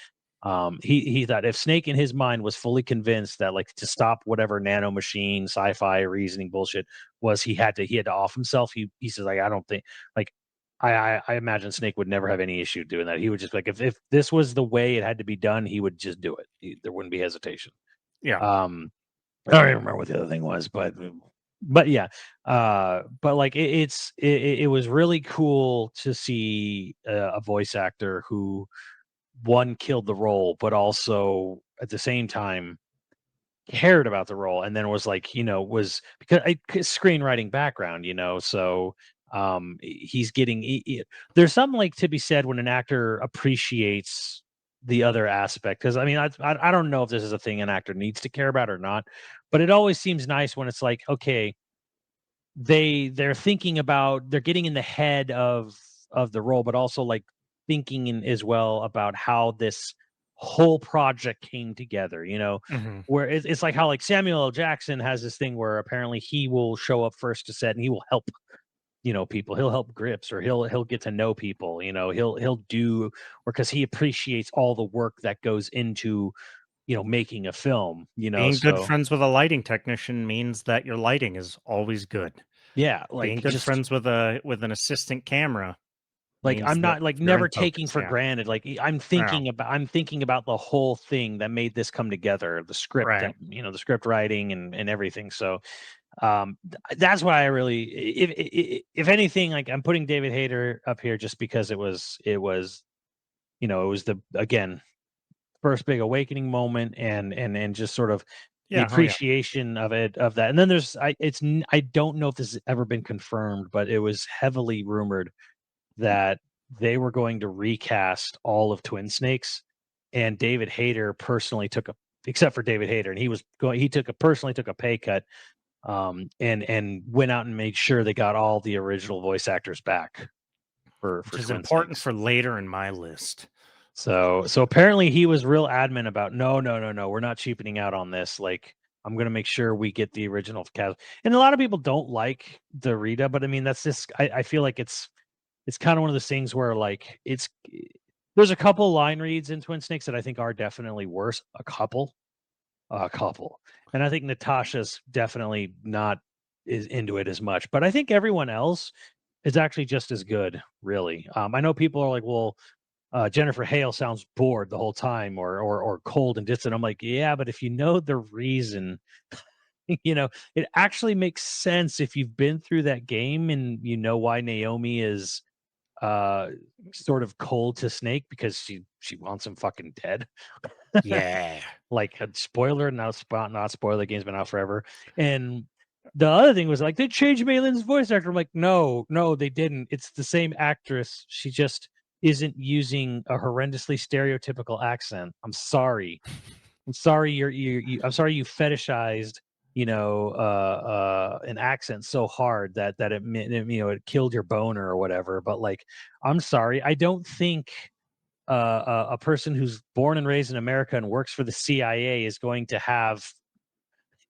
He thought if Snake in his mind was fully convinced that like to stop whatever nano machine sci-fi reasoning bullshit was, he had to off himself. He says like, I don't think like I imagine Snake would never have any issue doing that. He would just like if this was the way it had to be done, he would just do it. There wouldn't be hesitation. Yeah. I don't even remember what the other thing was, but yeah. But like it was really cool to see a voice actor who one killed the role, but also at the same time cared about the role, and then was like, was because screenwriting background, so he's getting there's something like to be said when an actor appreciates the other aspect, because I mean I don't know if this is a thing an actor needs to care about or not, but it always seems nice when it's like, okay, they're thinking about, they're getting in the head of the role, but also like thinking in as well about how this whole project came together, where it's like how like Samuel L. Jackson has this thing where apparently he will show up first to set and he will help, people. He'll help grips, or he'll get to know people, he'll do, or because he appreciates all the work that goes into, making a film, Being good so friends with a lighting technician means that your lighting is always good. yeah, Being like good just friends with an assistant camera like, means I'm that not like you're never in taking focus. for Yeah. granted. Like I'm Yeah. thinking about the whole thing that made this come together, the script, Right. the script writing and everything. So that's why I really, if anything, like I'm putting David Hayter up here just because it was it was the, again, first big awakening moment, and just sort of the Yeah. Oh yeah. appreciation of that. And then I don't know if this has ever been confirmed, but it was heavily rumored that they were going to recast all of Twin Snakes, and David Hayter personally except for David Hayter, and he personally took a pay cut, and went out and made sure they got all the original voice actors back for Which is Twin important Snakes. for later in my list. So apparently he was real adamant about, no, we're not cheapening out on this. Like, I'm gonna make sure we get the original cast. And a lot of people don't like the Rita, but I mean that's just, I feel like it's kind of one of those things where like there's a couple line reads in Twin Snakes that I think are definitely worse. A couple. And I think Natasha's definitely not is into it as much, but I think everyone else is actually just as good, really. I know people are like, well, Jennifer Hale sounds bored the whole time, or cold and distant. I'm like, yeah, but if you know the reason, it actually makes sense if you've been through that game and you know why Naomi is uh sort of cold to Snake, because she wants him fucking dead. Yeah. Like a spoiler, not spoiler, the game's been out forever. And the other thing was like, they changed Malin's voice actor. I'm like, no, they didn't. It's the same actress. She just isn't using a horrendously stereotypical accent. I'm sorry. I'm sorry I'm sorry you fetishized, an accent so hard that it killed your boner or whatever. But like, I'm sorry. I don't think a person who's born and raised in America and works for the CIA is going to have,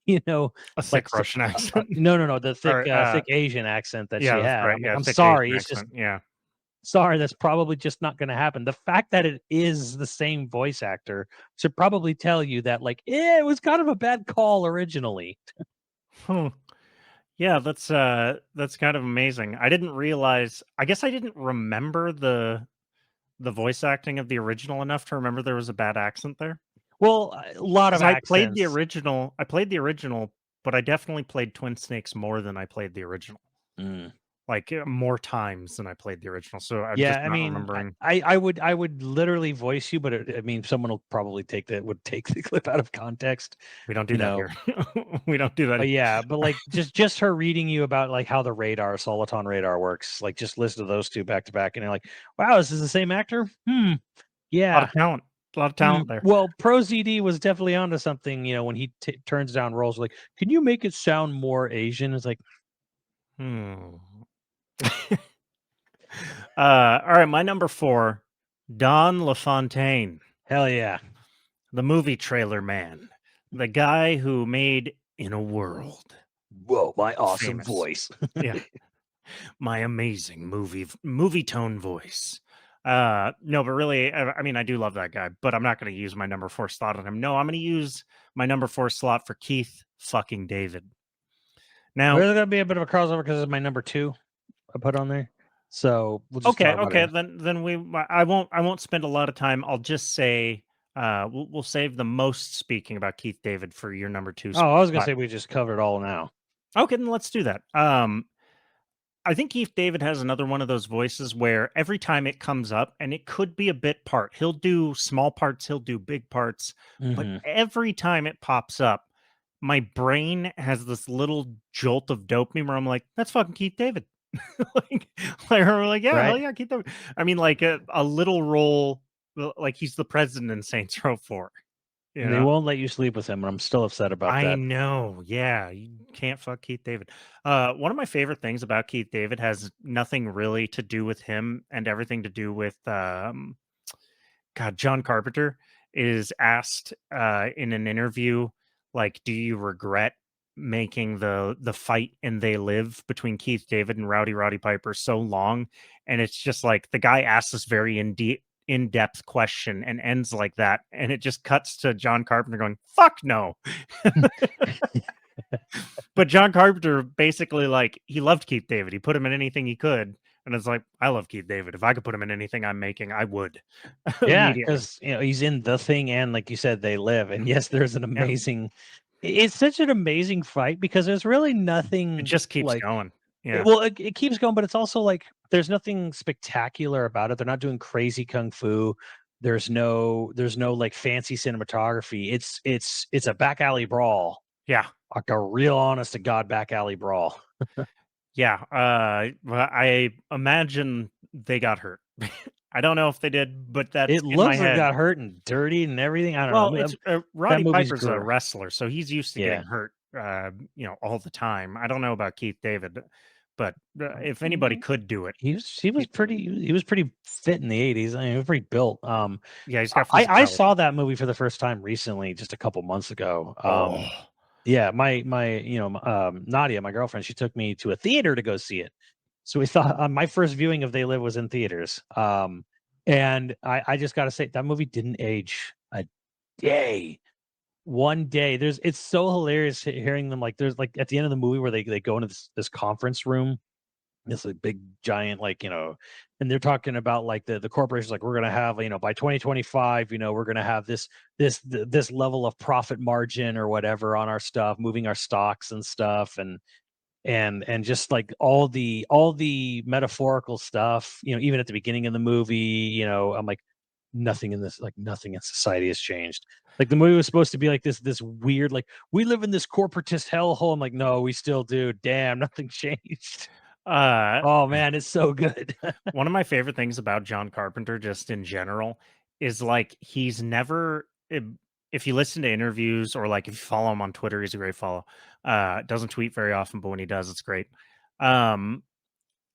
you know, A like thick Russian accent. no, the Or, thick Asian accent that she yeah, that's had. right. I'm like, Yeah, I'm thick Asian sorry. It's just accent. Yeah. sorry. That's probably just not going to happen. The fact that it is the same voice actor should probably tell you that, like, it was kind of a bad call originally. Hmm. Yeah, that's kind of amazing. I didn't realize. I guess I didn't remember the voice acting of the original enough to remember there was a bad accent there. Well, a lot of Because accents. I played the original, but I definitely played Twin Snakes more than I played the original. Mm. Like, more times than I played the original, so I'm Yeah, just I not mean, remembering. I would literally voice you, but I mean, someone will probably take the clip out of context, We don't do you that know. here. We don't do that But here. yeah, but like just her reading you about like how the radar, Soliton radar works, like just listen to those two back to back, and you're like, wow, this is the same actor. A lot Yeah. of talent. A lot of talent there. Well, Pro ZD was definitely onto something, when he turns down roles. Like, can you make it sound more Asian? It's like, Hmm. Alright, my number 4, Don LaFontaine, hell yeah. the movie trailer man, the guy who made In a World Whoa, my awesome famous. voice. Yeah. My amazing movie tone voice. No, but really, I mean, I do love that guy, but I'm not going to use my number 4 slot on him. No, I'm going to use my number 4 slot for Keith fucking David. Now, There's gonna be a bit of a crossover because it's my number 2 I put on there. So we'll just okay, talk about okay, it. then I won't spend a lot of time. I'll just say we'll save the most speaking about Keith David for your number 2 Oh, I was gonna spot. say we just covered it all now. Okay, then let's do that. I think Keith David has another one of those voices where every time it comes up, and it could be a bit part, he'll do small parts, he'll do big parts, but Mhm. every time it pops up, my brain has this little jolt of dopamine where I'm like, "That's fucking Keith David." like, we're like, "Yeah, hell Right? yeah, Keith David." I mean, like a little role, like he's the president in Saints Row 4. You And they know, won't let you sleep with him, and I'm still upset about I that. know. Yeah, you can't fuck Keith David. One of my favorite things about Keith David has nothing really to do with him and everything to do with God, John Carpenter is asked in an interview, like, do you regret making the fight in They Live between Keith David and Rowdy Piper so long? And it's just like the guy asks this very in-depth question and ends like that, and it just cuts to John Carpenter going, "Fuck no." But John Carpenter basically, like, he loved Keith David. He put him in anything he could, and it's like, I love Keith David. If I could put him in anything I'm making, I would Yeah, immediately. because he's in The Thing, and like you said, They Live. And yes, there's an Yeah, amazing. It's such an amazing fight because there's really it nothing just keeps like. going. Yeah, It keeps going, but it's also like there's nothing spectacular about it. They're not doing crazy kung fu. There's no like fancy cinematography. It's a back alley brawl, yeah, like a real honest to God back alley brawl. yeah. Well, I imagine they got hurt. I don't know if they did, but It that's in my looks like it head. got hurt and dirty and everything. I don't know. Well, it's That Roddy movie's Piper's a great. wrestler, so he's used to getting Yeah. hurt, all the time. I don't know about Keith David, but if anybody Mm, could do it, he was Keith David. pretty fit in the 80s. I mean, he was pretty built. Yeah, he's got I physicality. saw that movie for the first time recently, just a couple months ago. Oh, Yeah, my Nadia, my girlfriend, she took me to a theater to go see it. So we thought my first viewing of They Live was in theaters. And I just got to say that movie didn't age a day. One day, it's so hilarious hearing them, like there's like at the end of the movie where they go into this conference room, this like big giant, like, and they're talking about like the corporations, like, we're gonna have, by 2025, we're gonna have this level of profit margin or whatever on our stuff, moving our stocks and stuff, and just like all the metaphorical stuff, even at the beginning of the movie, I'm like, nothing in society has changed. Like, the movie was supposed to be like this weird, like, we live in this corporatist hellhole. I'm like, no, we still do. Damn, nothing changed. Oh man, it's so good. One of my favorite things about John Carpenter, just in general, is like he's never. If you listen to interviews or like if you follow him on Twitter, he's a great follow. Doesn't tweet very often, but when he does, it's great.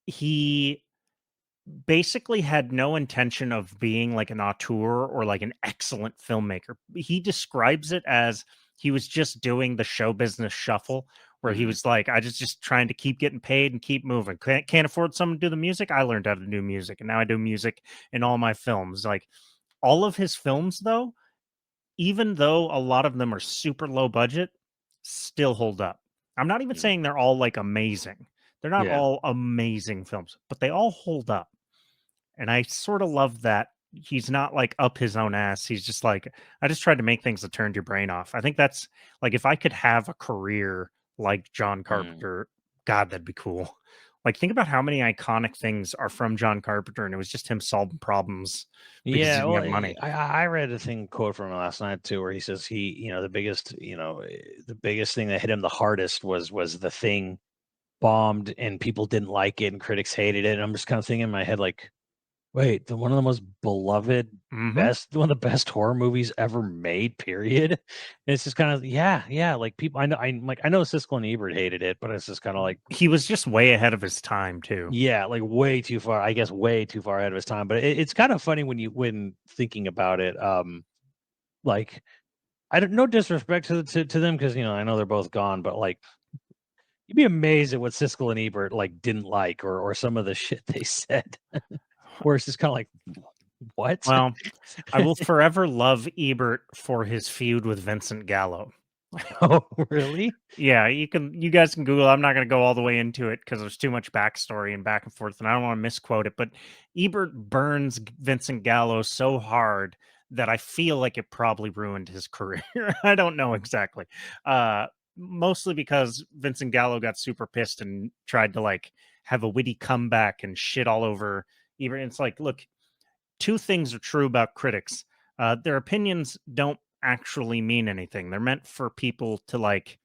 He basically had no intention of being like an auteur or like an excellent filmmaker. He describes it as he was just doing the show business shuffle where he Mhm. was like, I just trying to keep getting paid and keep moving. Can't afford someone to do the music. I learned how to do music and now I do music in all my films. Like all of his films, though, even though a lot of them are super low budget, still hold up. I'm not even Mm. saying they're all like amazing. They're not Yeah. all amazing films, but they all hold up. And I sort of love that he's not like up his own ass. He's just like, I just tried to make things that turned your brain off. I think that's like if I could have a career like John Mm. Carpenter, God, that'd be cool. Like, think about how many iconic things are from John Carpenter, and it was just him solving problems because he Yeah, didn't well, have money. I read a thing quote from him last night too, where he says the biggest thing that hit him the hardest was the thing bombed and people didn't like it and critics hated it. And I'm just kind of thinking in my head like, wait, one of the most beloved, Hmm. one of the best horror movies ever made, period. And it's just kind of yeah, like people I know Siskel and Ebert hated it, but it's just kind of like He was just way ahead of his time, too. yeah, like way too far, I guess way too far ahead of his time. But it's kind of funny when thinking about it. Like I don't no disrespect to them because I know they're both gone, but like you'd be amazed at what Siskel and Ebert like didn't like or some of the shit they said. Where it's just kind of like what? Well, I will forever love Ebert for his feud with Vincent Gallo. Oh, really? Yeah, you guys can Google. I'm not going to go all the way into it because there's too much backstory and back and forth, and I don't want to misquote it. But Ebert burns Vincent Gallo so hard that I feel like it probably ruined his career. I don't know exactly. Uh, Mostly because Vincent Gallo got super pissed and tried to like have a witty comeback and shit all over Ebert. And it's like, look, two things are true about critics. Their opinions don't actually mean anything. They're meant for people to like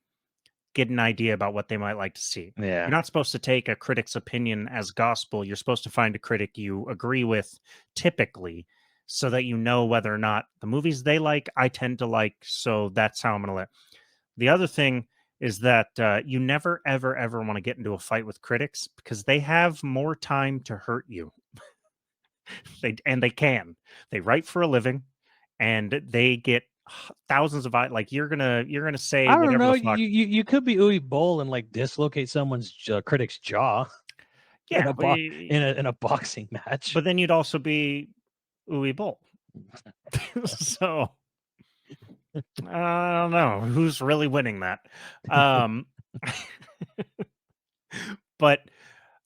get an idea about what they might like to see. You're Yeah. not supposed to take a critic's opinion as gospel. You're supposed to find a critic you agree with typically so that you know whether or not the movies they like, I tend to like. So that's how I'm going to let. The other thing is that you never, ever, ever want to get into a fight with critics because they have more time to hurt you. They can. They write for a living and they get thousands of like you're gonna say I don't whatever know. the You fuck. you could be Uwe Boll and like dislocate someone's critic's jaw in Yeah, in a boxing match. but then you'd also be Uwe Boll. So I don't know who's really winning that. Um, but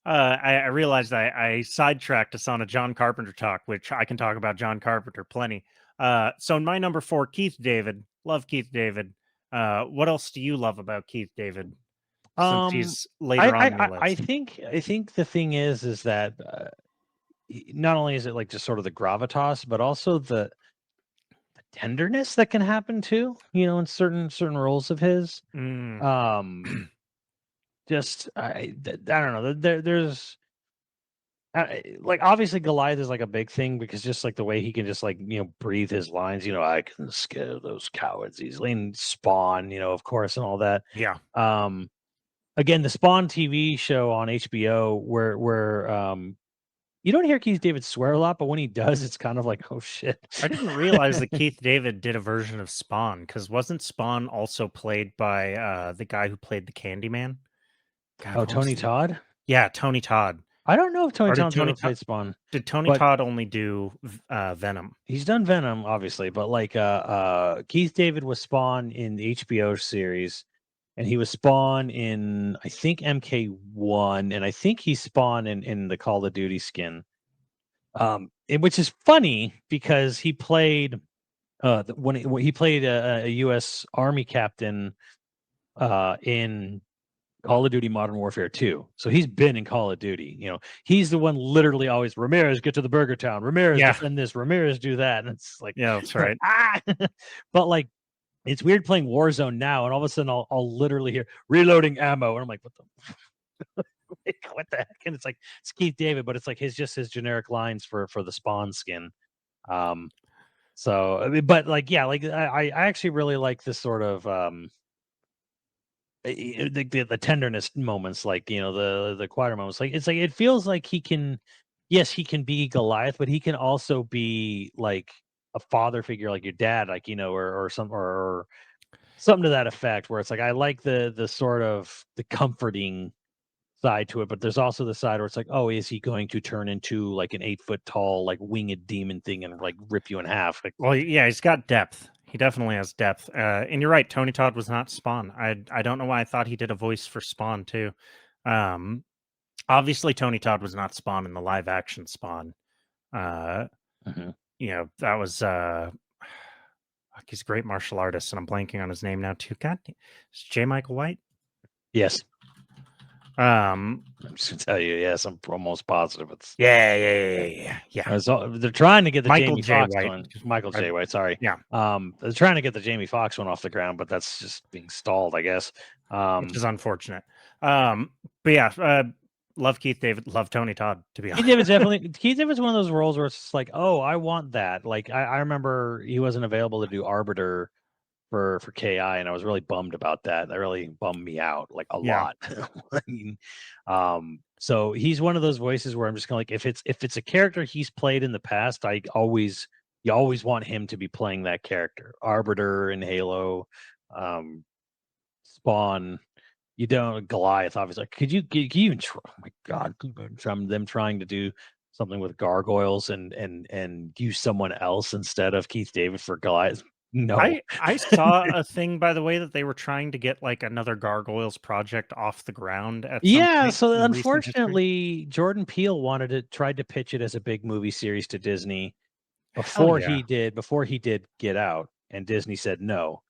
I realized I sidetracked us on a John Carpenter talk, which I can talk about John Carpenter plenty. So my number 4, Keith David. Love Keith David. What else do you love about Keith David? Since Um, he's later on in your list. I think the thing is that not only is it like just sort of the gravitas, but also the tenderness that can happen too. In certain roles of his. Mm, Um, just I don't know. There's like obviously Goliath is like a big thing because just like the way he can just like breathe his lines. I can scare those cowards easily. And Spawn, of course, and all that. yeah. Um, again, the Spawn TV show on HBO where you don't hear Keith David swear a lot, but when he does, it's kind of like, oh shit. I didn't realize that Keith David did a version of Spawn because wasn't Spawn also played by the guy who played the Candyman? God, Oh, what was Tony the Todd. Yeah, Tony Todd. I don't know if Tony Or Todd's ever played Spawn, did Tony but Todd only do Venom? he's done Venom, obviously. But like Keith David was Spawn in the HBO series, and he was Spawn in I think MK1, and I think he's Spawn in the Call of Duty skin. Which is funny because he played when he played a U.S. Army captain in Call of Duty Modern Warfare 2. So he's been in Call of Duty. He's the one literally always Ramirez get to the Burger Town. Ramirez Yeah. defend this. Ramirez do that. And it's like, Yeah, that's like, right. ah. But like, it's weird playing Warzone now, and all of a sudden I'll literally hear reloading ammo, and I'm like, what the? what the heck? And it's like it's Keith David, but it's like his generic lines for the Spawn skin. So I mean, but like yeah, like I actually really like this sort of the tenderness moments, like the quieter moments. Like it's like it feels like he can, yes, he can be Goliath, but he can also be like a father figure, like your dad, like or something to that effect. Where it's like I like the sort of the comforting side to it, but there's also the side where it's like, oh, is he going to turn into like an 8 foot tall, like winged demon thing and like rip you in half? Like, Well, yeah, he's got depth. He definitely has depth. And you're right, Tony Todd was not Spawn. I don't know why I thought he did a voice for Spawn too. Um, Obviously, Tony Todd was not Spawn in the live action Spawn. Uh, mhm. that was he's a great martial artist, and I'm blanking on his name now too. God, it's J. Michael White. Yes, Um, I'm just gonna tell you, yes, I'm almost positive it's. yeah. They're trying to get the Michael Jamie J. Foxx White. one. Michael I, J. White, sorry. yeah, They're trying to get the Jamie Foxx one off the ground, but that's just being stalled, I guess. which is unfortunate. But yeah, love Keith David, love Tony Todd. To be honest, Keith David's one of those roles where it's just like, oh, I want that. Like I remember he wasn't available to do Arbiter for KI, and I was really bummed about that. That really bummed me out like a yeah. lot. I mean, so he's one of those voices where I'm just kind of like, if it's a character he's played in the past, you always want him to be playing that character. Arbiter in Halo, um, Spawn. You don't Goliath, obviously. Could you even try? Oh my God, from them trying to do something with gargoyles and use someone else instead of Keith David for Goliath? No. I saw a thing, by the way, that they were trying to get like another Gargoyles project off the ground at some Yeah, point so in recent history. unfortunately, Jordan Peele tried to pitch it as a big movie series to Disney Hell yeah. before he did Get Out, and Disney said no.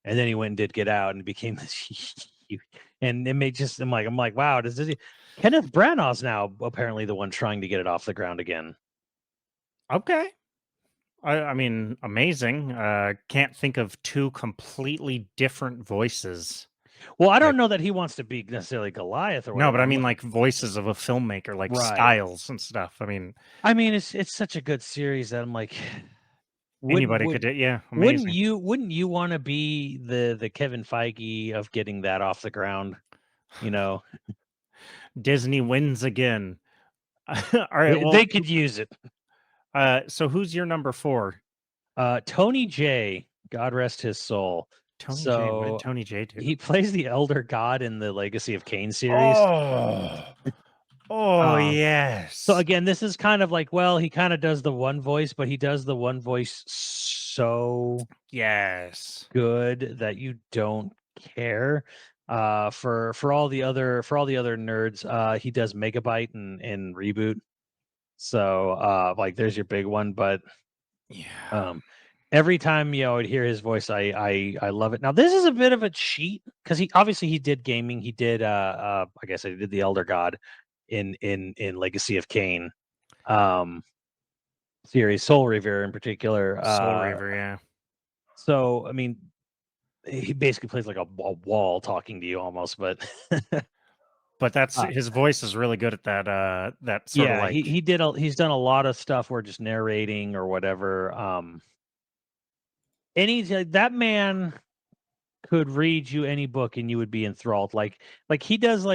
And then he went and did Get Out and it became this huge, and it made just I'm like, wow, does this Kenneth Branagh's now apparently the one trying to get it off the ground again. Okay. I mean, amazing. Can't think of two completely different voices. Well, I Like, don't know that he wants to be necessarily Goliath or no, whatever. but I mean like voices of a filmmaker, like Right. styles and stuff. I mean, I mean, it's such a good series that I'm like, wouldn't anybody could would do. Yeah, amazing. wouldn't you want to be the Kevin Feige of getting that off the ground? You know, Disney wins again. All right. they Well, could use it. so who's your number 4? Tony J, God rest his soul. Tony J. What did So Tony J do? he plays the Elder God in the Legacy of Kain series. Oh, oh Uh, so yes, again, this is kind of like, well, he kind of does the one voice, but he does the one voice so yes. good that you don't care. For all the other nerds, he does Megabyte and Reboot. So like there's your big one, but Yeah. every time I'd hear his voice, I love it. Now this is a bit of a cheat because he did gaming. He did I guess he did the Elder God in Legacy of Kain um series, Soul Reaver in particular. Soul Reaver, yeah. So I mean he basically plays like a wall talking to you almost, but But that's uh, his voice is really good at that sort of yeah, like he's done a lot of stuff where just narrating or whatever. Any that man could read you any book and you would be enthralled. Like he does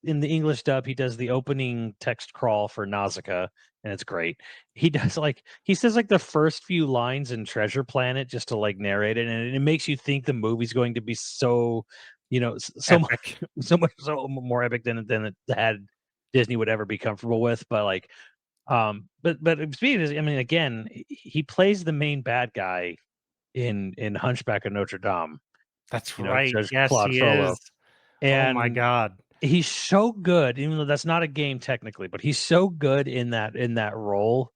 in the English dub, he does the opening text crawl for Nausicaa, and it's great. He does like he says like the first few lines in Treasure Planet just to like narrate it, and it makes you think the movie's going to be so, so much epic. so more epic than it had Disney would ever be comfortable with. But like but speaking of, I mean, again, he plays the main bad guy in Hunchback of Notre Dame, That's right. Judge Yes, Claude he Frollo, is. Oh my and god. he's so good, even though that's not a game technically, but he's so good in that role,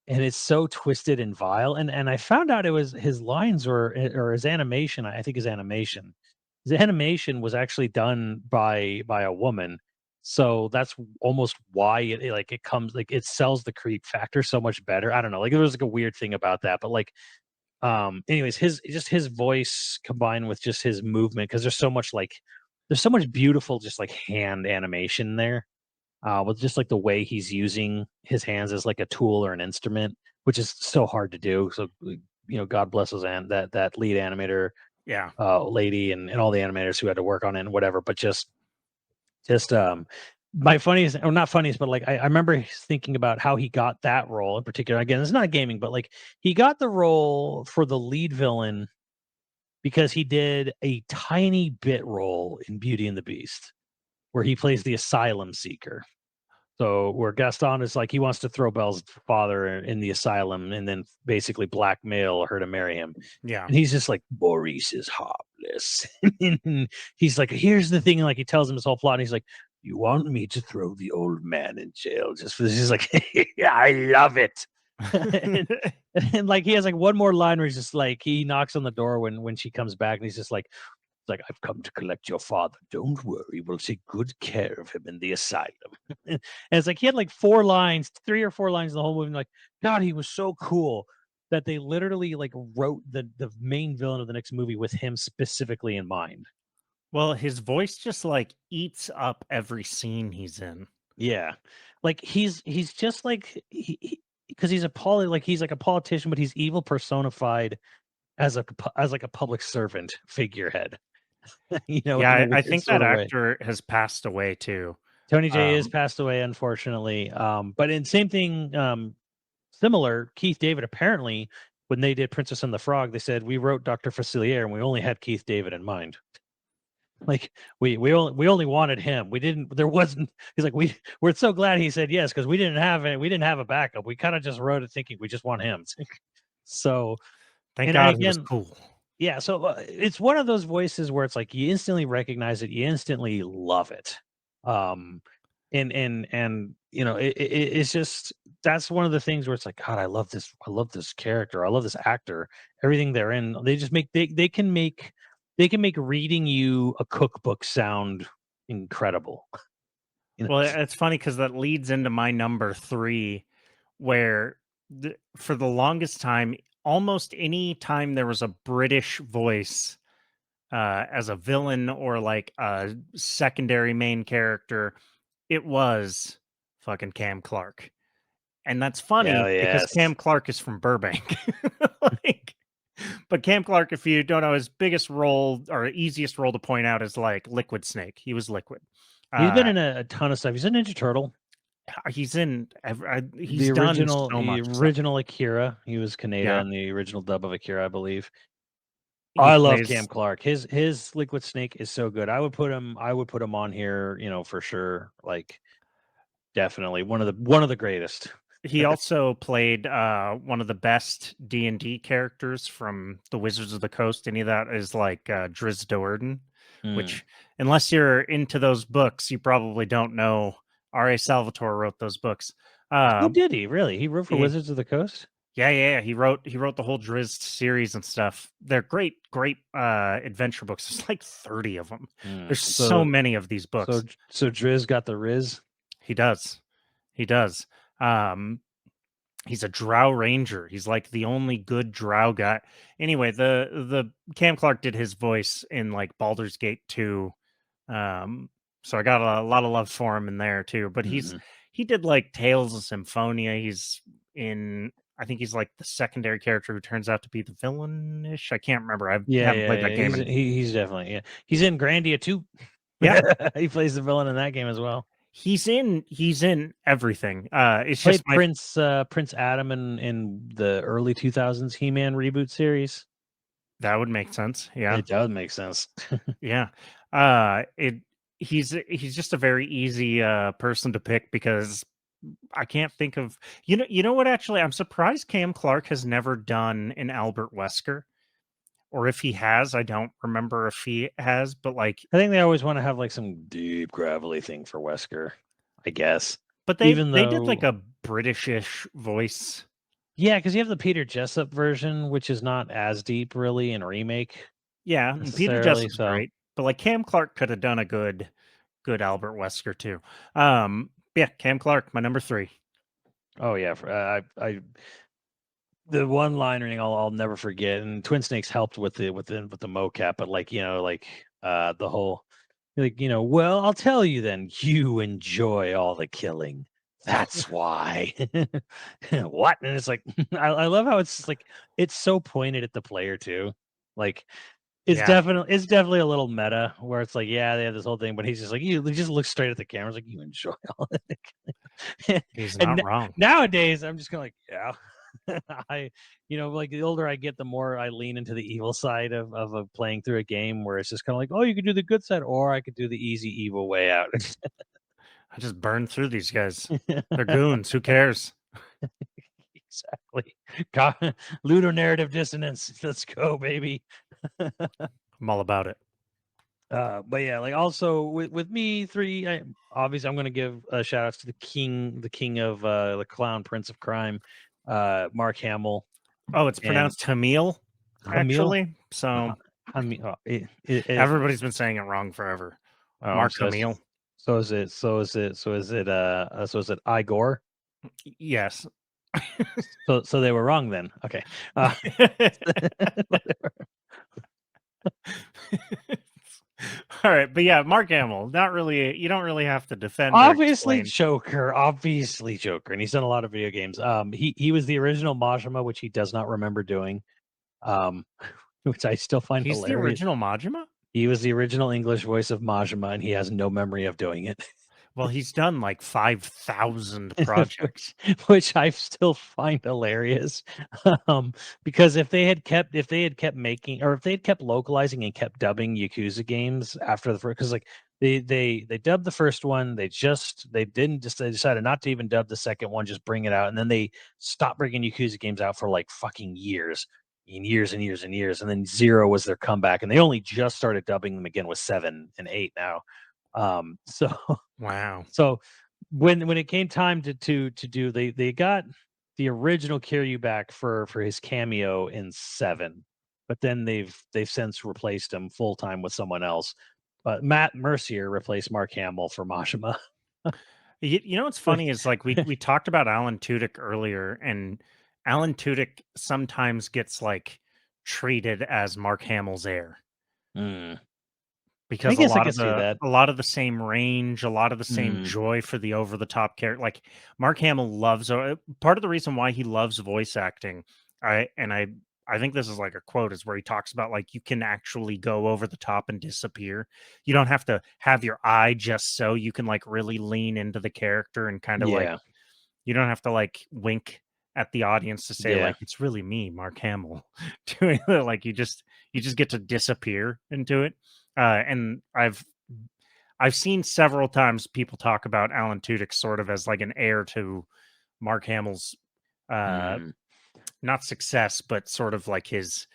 and it's so twisted and vile. And I found out it was his lines or his animation. I think his animation was actually done by a woman. So that's almost why it comes like it sells the creep factor so much better. I don't know, like there was like a weird thing about that, but like anyways, his voice combined with just his movement, because there's so much like there's so much beautiful just like hand animation there, with just like the way he's using his hands as like a tool or an instrument, which is so hard to do. So God bless those that lead animator Yeah. lady and all the animators who had to work on it and whatever. But just my funniest, or not funniest, but like I remember thinking about how he got that role in particular. Again, it's not gaming, but like he got the role for the lead villain because he did a tiny bit role in Beauty and the Beast where he plays the asylum seeker. So where Gaston is like he wants to throw Belle's father in the asylum and then basically blackmail her to marry him. Yeah. And he's just like, Maurice is harmless. And he's like, here's the thing. And like he tells him his whole plot. And he's like, you want me to throw the old man in jail just for this? He's like, yeah, I love it. and, and like he has like one more line where he's just like he knocks on the door when she comes back and he's just like, I've come to collect your father. Don't worry, we'll take good care of him in the asylum. And it's like he had like 4 lines, 3 or 4 lines in the whole movie. Like, God, he was so cool that they literally like wrote the main villain of the next movie with him specifically in mind. Well, his voice just like eats up every scene he's in. Yeah, like he's just like because he's he's like a politician, but he's evil personified as like a public servant figurehead. In a Yeah, I weird think that sort of way. actor has passed away too. Tony J is Um, passed away, unfortunately. But in same thing, similar, Keith David apparently, when they did Princess and the Frog, they said we wrote Dr. Facilier and we only had Keith David in mind. Like we only wanted him. We didn't. There wasn't. He's like we're so glad he said yes because we didn't have it. We didn't have a backup. We kind of just wrote it thinking we just want him. So thank and God he was again, cool. yeah. So it's one of those voices where it's like you instantly recognize it. You instantly love it. Um, and it's just that's one of the things where it's like God, I love this character, I love this actor, everything they're in. They just make they can make reading you a cookbook sound incredible. you know Well, it's funny because that leads into my number three, where for the longest time, almost any time there was a British voice as a villain or like a secondary main character, it was fucking Cam Clark. And that's yeah, funny because yes. Cam Clark is from Burbank. Like, but Cam Clark, if you don't know, his biggest role or easiest role to point out is like Liquid Snake. He was Liquid. He's been Uh, in a ton of stuff. He's a Ninja Turtle. he's done so The much stuff. original Akira. He was Kaneda Yeah, in the original dub of Akira, I believe. he I love Cam plays. Clark. His Liquid Snake is so good. I would put him on here, for sure. Like definitely one of the greatest. He also played one of the best D&D characters from the Wizards of the Coast. Any of that is like Driz Do'Urden, Mm. which, unless you're into those books, you probably don't know. R.A. Salvatore wrote those books. Oh, Uh, did he really? He wrote for yeah, Wizards of the Coast? yeah. He wrote the whole Driz series and stuff. They're great adventure books. There's like 30 of them. Mm. There's so many of these books. So Driz got the Riz. He does. He does. Um, he's a drow ranger. He's like the only good drow guy. Anyway, the Cam Clark did his voice in like Baldur's Gate 2. So I got a lot of love for him in there too. But Mhm. he did like Tales of Symphonia. He's in I think he's like the secondary character who turns out to be the villainish. I can't remember. I haven't played that game in He's definitely he's in Grandia too. yeah. He plays the villain in that game as well. He's in everything. It's just Played my Prince Adam in the early 2000s He-Man reboot series. that would make sense. Yeah. It does make sense. Yeah. It he's just a very easy person to pick because I can't think of you know what actually I'm surprised Cam Clark has never done an Albert Wesker, or if he has, I don't remember if he has, but like I think they always want to have like some deep gravelly thing for Wesker, I guess. but they Even they did like though a Britishish voice. yeah, because you have the Peter Jessup version, which is not as deep really in remake Yeah, and Peter necessarily. Jessup's So great, but like Cam Clark could have done a good Albert Wesker too. Yeah, Cam Clark, my number 3. oh yeah, I the one linering I'll never forget, and Twin Snakes helped with the mocap, but like the whole Like, well, I'll tell you then. You enjoy all the killing. That's why. What? And it's like, I love how it's like, it's so pointed at the player too. Like, Yeah, it's definitely a little meta where it's like, yeah, they have this whole thing, but he's just like, he just looks straight at the cameras like, you enjoy all of it. he's And not wrong. nowadays, I'm just kind of like, yeah. I, like the older I get, the more I lean into the evil side of playing through a game where it's just kind of like, oh, you could do the good side, or I could do the easy evil way out. I just burned through these guys. They're goons. Who cares? Exactly. God, ludonarrative dissonance. Let's go, baby. I'm all about it. But yeah, like also with me three, obviously I'm going to give shout outs to the king of the clown prince of crime, Mark Hamill Oh, it's and pronounced Hamil, Hamil. actually. So Hamil. everybody's been saying it wrong forever. Oh, Mark Hamill. so is it Igor? Yes. So they were wrong then. Okay. All right, but yeah, Mark Hamill. Not really. You don't really have to defend or Obviously explain. Joker, and he's done a lot of video games. He was the original Majima, which he does not remember doing. Um, which I still find He's the hilarious. original Majima. He was the original English voice of Majima, and he has no memory of doing it. Well, he's done like 5,000 projects. which I still find hilarious. Because if they had kept making, or if they had kept localizing and kept dubbing Yakuza games after the first, because like they dubbed the first one, they decided not to even dub the second one, just bring it out, and then they stopped bringing Yakuza games out for like fucking years. In years and years and years, and then Zero was their comeback, and they only just started dubbing them again with 7 and 8 now. So Wow. so when it came time to do, they got the original Kiryu back for his cameo in 7, but then they've since replaced him full time with someone else. But Matt Mercier replaced Mark Hamill for Majima. You know what's funny is like we talked about Alan Tudyk earlier, and Alan Tudyk sometimes gets like treated as Mark Hamill's heir Mm, I because guess I could see that. a lot of the same range, a lot of the same Mm, joy for the over the top character. Like Mark Hamill loves part of the reason why he loves voice acting. I think this is like a quote is where he talks about like you can actually go over the top and disappear. You don't have to have your eye just so you can like really lean into the character and kind of like yeah, you don't have to like wink at the audience to say yeah, like it's really me, Mark Hamill, doing it. Like you just get to disappear into it. And I've seen several times people talk about Alan Tudyk sort of as like an heir to Mark Hamill's uh mm, not success, but sort of like his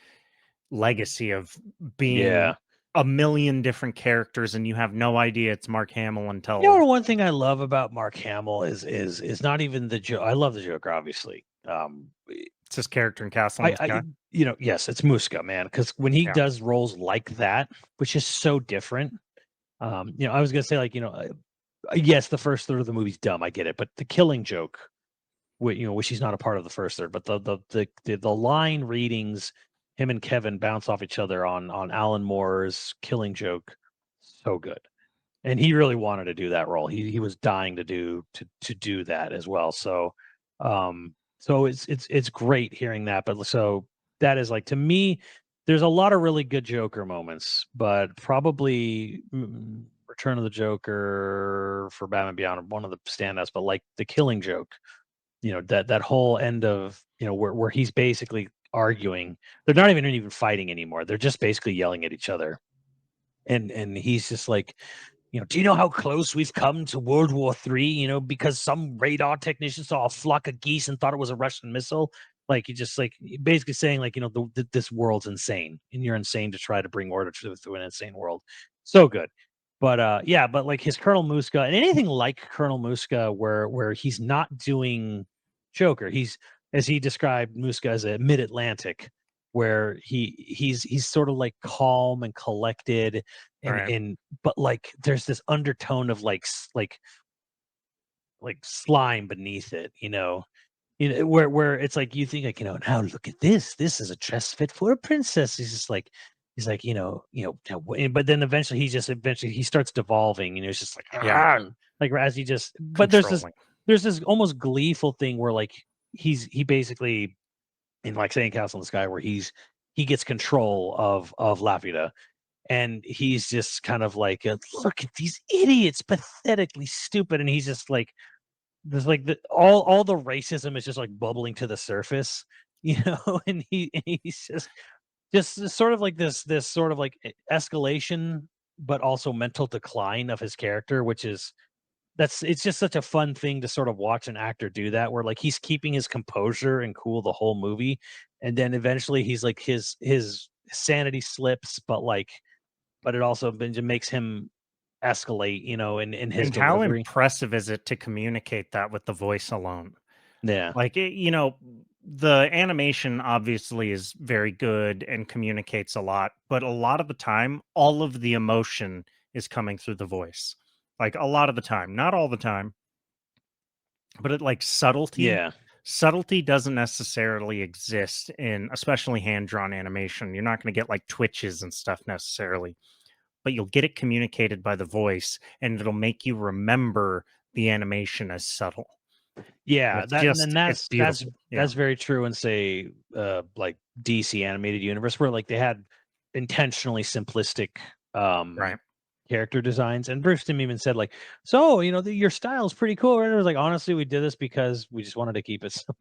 legacy of being yeah. a million different characters and you have no idea it's Mark Hamill The until one thing I love about Mark Hamill is not even the joke. I love the Joker, obviously. it's his character in Castle in I, the I Sky. yes, it's Muska, man, because when he Yeah. does roles like that, which is so different. I was gonna say like, yes, the first third of the movie's dumb, I get it, but the Killing Joke, which he's not a part of the first third, but the line readings, him and Kevin bounce off each other on Alan Moore's Killing Joke, so good. And he really wanted to do that role. He was dying to do that as well. So it's great hearing that. But so that is like, to me, there's a lot of really good Joker moments, but probably Return of the Joker for Batman Beyond, one of the standouts. But like the Killing Joke, that whole end of, where he's basically arguing. They're not even fighting anymore. They're just basically yelling at each other, and he's just like, do you know how close we've come to World War III? Because some radar technician saw a flock of geese and thought it was a Russian missile. Like, he just like basically saying like, this world's insane, and you're insane to try to bring order to an insane world. So good. But yeah, but like his Colonel Muska, and anything like Colonel Muska, where he's not doing Joker, he's, as he described Muska, as a mid-Atlantic, where he's sort of like calm and collected, All and right. but like there's this undertone of like slime beneath it, where it's like, you think like, now look at this is a dress fit for a princess. He's just like, he's like, but then eventually he starts devolving, it's just like, Yeah, like as he just, but controlling. there's this almost gleeful thing where like he basically in like saying Castle in the Sky where he gets control of Laputa, and he's just kind of like, look at these idiots, pathetically stupid, and he's just like, there's like all the racism is just like bubbling to the surface, and he's just sort of like this sort of like escalation, but also mental decline of his character, which is it's just such a fun thing to sort of watch an actor do that, where like he's keeping his composure and cool the whole movie, and then eventually he's like his sanity slips, but it also makes him escalate, in his And how delivery. impressive is it to communicate that with the voice alone? Yeah. Like, the animation obviously is very good and communicates a lot, but a lot of the time, all of the emotion is coming through the voice. Like, a lot of the time, not all the time, but like subtlety. Yeah. Subtlety doesn't necessarily exist in, especially hand drawn animation. You're not going to get like twitches and stuff necessarily, but you'll get it communicated by the voice, and it'll make you remember the animation as subtle. Yeah, It's that's beautiful. Yeah, that's very true in, say, like DC animated universe, where like they had intentionally simplistic right. character designs, and Bruce Timm even said like, so your style is pretty cool, right? It was like, honestly, we did this because we just wanted to keep it simple.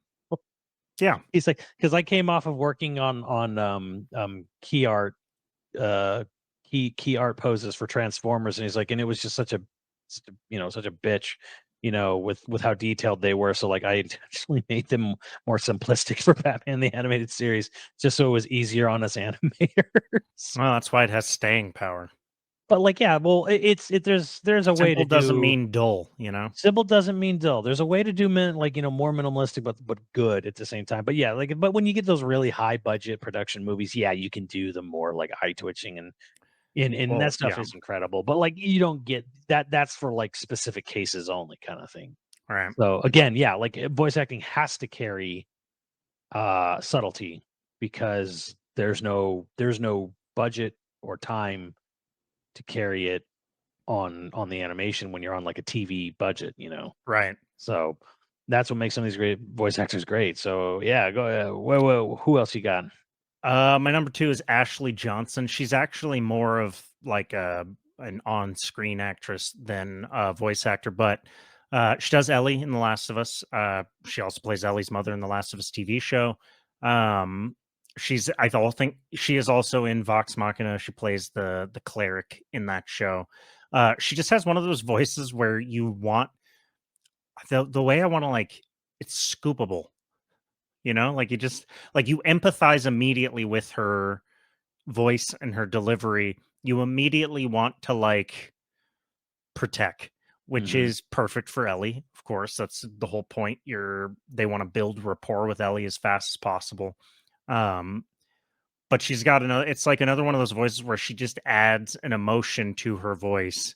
Yeah, He's like, because I came off of working on key art, uh key art poses for Transformers, and he's like, and it was just such a bitch, with how detailed they were, so like I intentionally made them more simplistic for Batman the Animated Series, just so it was easier on us animators. well, that's why it has staying power. But like, yeah, well, there's a way to Simple doesn't do mean dull, you know? simple doesn't mean dull. There's a way to do like, more minimalistic, but good at the same time. But yeah, like, but when you get those really high budget production movies, yeah, you can do the more like eye twitching, and that Well, stuff yeah, is incredible. But like, you don't get that. That's for like specific cases only, kind of thing. right, So again, yeah, like voice acting has to carry subtlety, because there's no budget or time to carry it on the animation when you're on like a TV budget. right. So that's what makes some of these great voice actors great. So yeah, go ahead. Who else you got? My number 2 is Ashley Johnson. She's actually more of like an on-screen actress than a voice actor, but she does Ellie in The Last of Us. She also plays Ellie's mother in The Last of Us TV show. Um, I don't think she is also in Vox Machina. She plays the cleric in that show. She just has one of those voices where you want the way I want to like it's scoopable, like you just like you empathize immediately with her voice and her delivery. You immediately want to like protect, which Hmm. is perfect for Ellie. Of course, that's the whole point. They want to build rapport with Ellie as fast as possible. Um, but she's got another. It's like another one of those voices where she just adds an emotion to her voice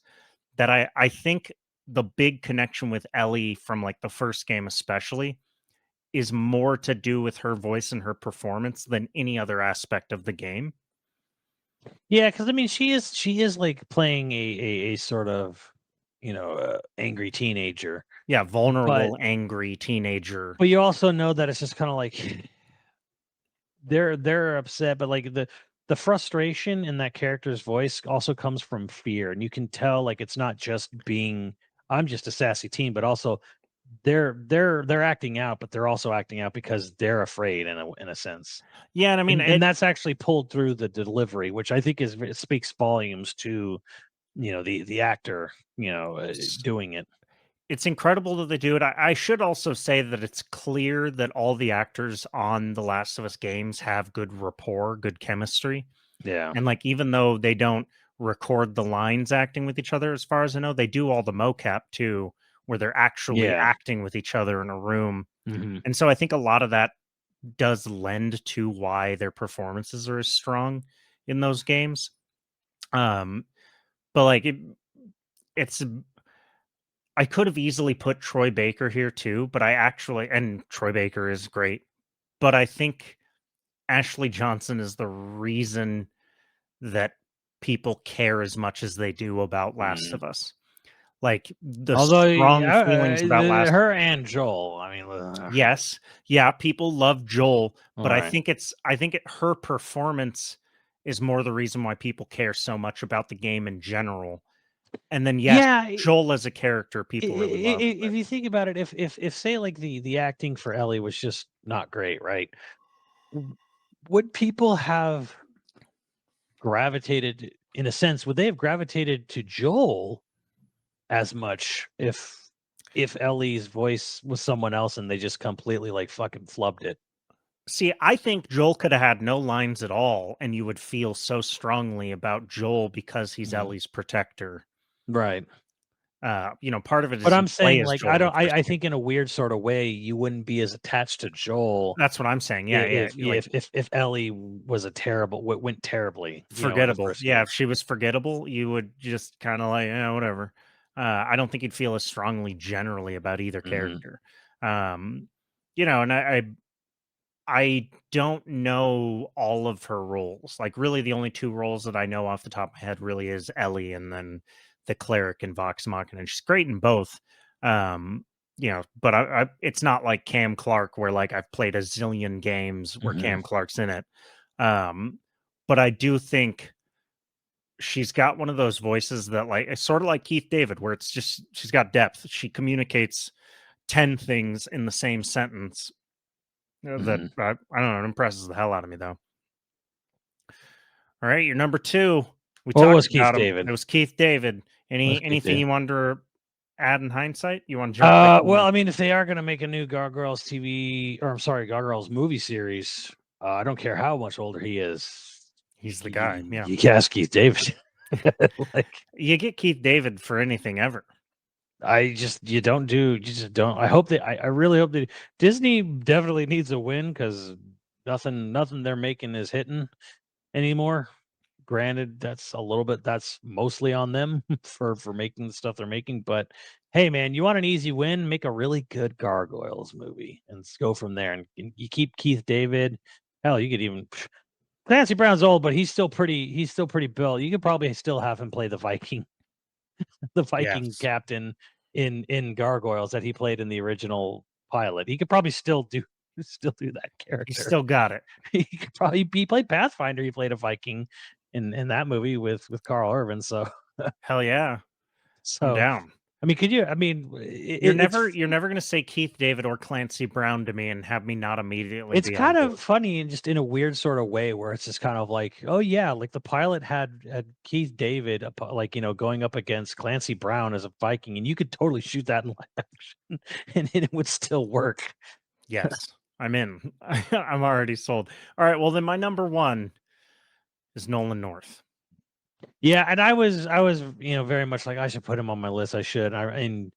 that I think the big connection with Ellie from like the first game, especially, is more to do with her voice and her performance than any other aspect of the game. Yeah, because I mean, she is like playing a sort of angry teenager, Yeah, but vulnerable, angry teenager. you also know that it's just kind of like they're upset, but like the frustration in that character's voice also comes from fear, and you can tell like it's not just being, I'm just a sassy teen, but also they're acting out, but they're also acting out because they're afraid in a sense. Yeah, and I mean And that's actually pulled through the delivery, which I think it speaks volumes to the actor, it's doing it. it's incredible that they do it. I should also say that it's clear that all the actors on The Last of Us games have good rapport, good chemistry. Yeah. And like even though they don't record the lines acting with each other, as far as I know, they do all the mocap too, where they're actually Yeah. acting with each other in a room. Hmm. And so I think a lot of that does lend to why their performances are as strong in those games. Um, but like it's I could have easily put Troy Baker here too, but I actually and Troy Baker is great, but I think Ashley Johnson is the reason that people care as much as they do about Last of Us. Like the Although strong feelings about Last. her and Joel, I mean, Yes, yeah, people love Joel, all but I right. think her performance is more the reason why people care so much about the game in general. And then yes, Yeah, Joel as a character, people really love. if you think about it, if say like the acting for Ellie was just not great, right? Would people have gravitated, in a sense, would they have gravitated to Joel as much if Ellie's voice was someone else and they just completely like fucking flubbed it? See, I think Joel could have had no lines at all, and you would feel so strongly about Joel because he's Mhm. Ellie's protector. Right. Part of it But is you I'm play saying as like Joel in the first I game. think in a weird sort of way you wouldn't be as attached to Joel That's what I'm saying. Yeah, yeah. if Like if Ellie was a terrible went terribly, in the forgettable. first Yeah, game. if she was forgettable, you would just kind of like, yeah, whatever. I don't think you'd feel as strongly generally about either Mhm. character. Um, and I don't know all of her roles. Like, really, the only two roles that I know off the top of my head really is Ellie and then the cleric in Vox Machina. And she's great in both. Um, but it's not like Cam Clark, where like I've played a zillion games where Mhm. Cam Clark's in it. Um, but I do think she's got one of those voices that like it's sort of like Keith David, where it's just she's got depth. She communicates 10 things in the same sentence that Mhm. I don't know, it impresses the hell out of me though. All right, your number 2, we What talked was Keith about him. David? It was Keith David. What was Keith Anything David? you wanted to add in hindsight? You want to jump right in? Well, I mean, if they are going to make a new Gargoyles TV, or I'm sorry, Gargoyles movie series, I don't care how much older he is. He's the guy. Yeah. You cast Keith David. Like, You get Keith David for anything ever. you just don't. I hope I really hope that Disney definitely needs a win because nothing they're making is hitting anymore. Granted, that's mostly on them for making the stuff they're making. But hey, man, you want an easy win? Make a really good Gargoyles movie and go from there. And you keep Keith David. Hell, you could even Clancy Brown's old, but he's still pretty built. You could probably still have him play the Viking, the Viking Yes. captain in Gargoyles that he played in the original pilot. He could probably still do that He's character. still got it. He played Pathfinder. He played a Viking in that movie with Carl Urban. So Hell yeah. I'm so down. I mean, could you? I mean, You're never gonna say Keith David or Clancy Brown to me and have me not immediately it's be on kind of board. funny and just in a weird sort of way where it's just kind of like, oh yeah, like the pilot had Keith David like going up against Clancy Brown as a Viking, and you could totally shoot that in live action, and it would still work. Yes, I'm in. I'm already sold. All right, well then my number 1 is Nolan North. Yeah, and I was very much like I should put him on my list. I should. And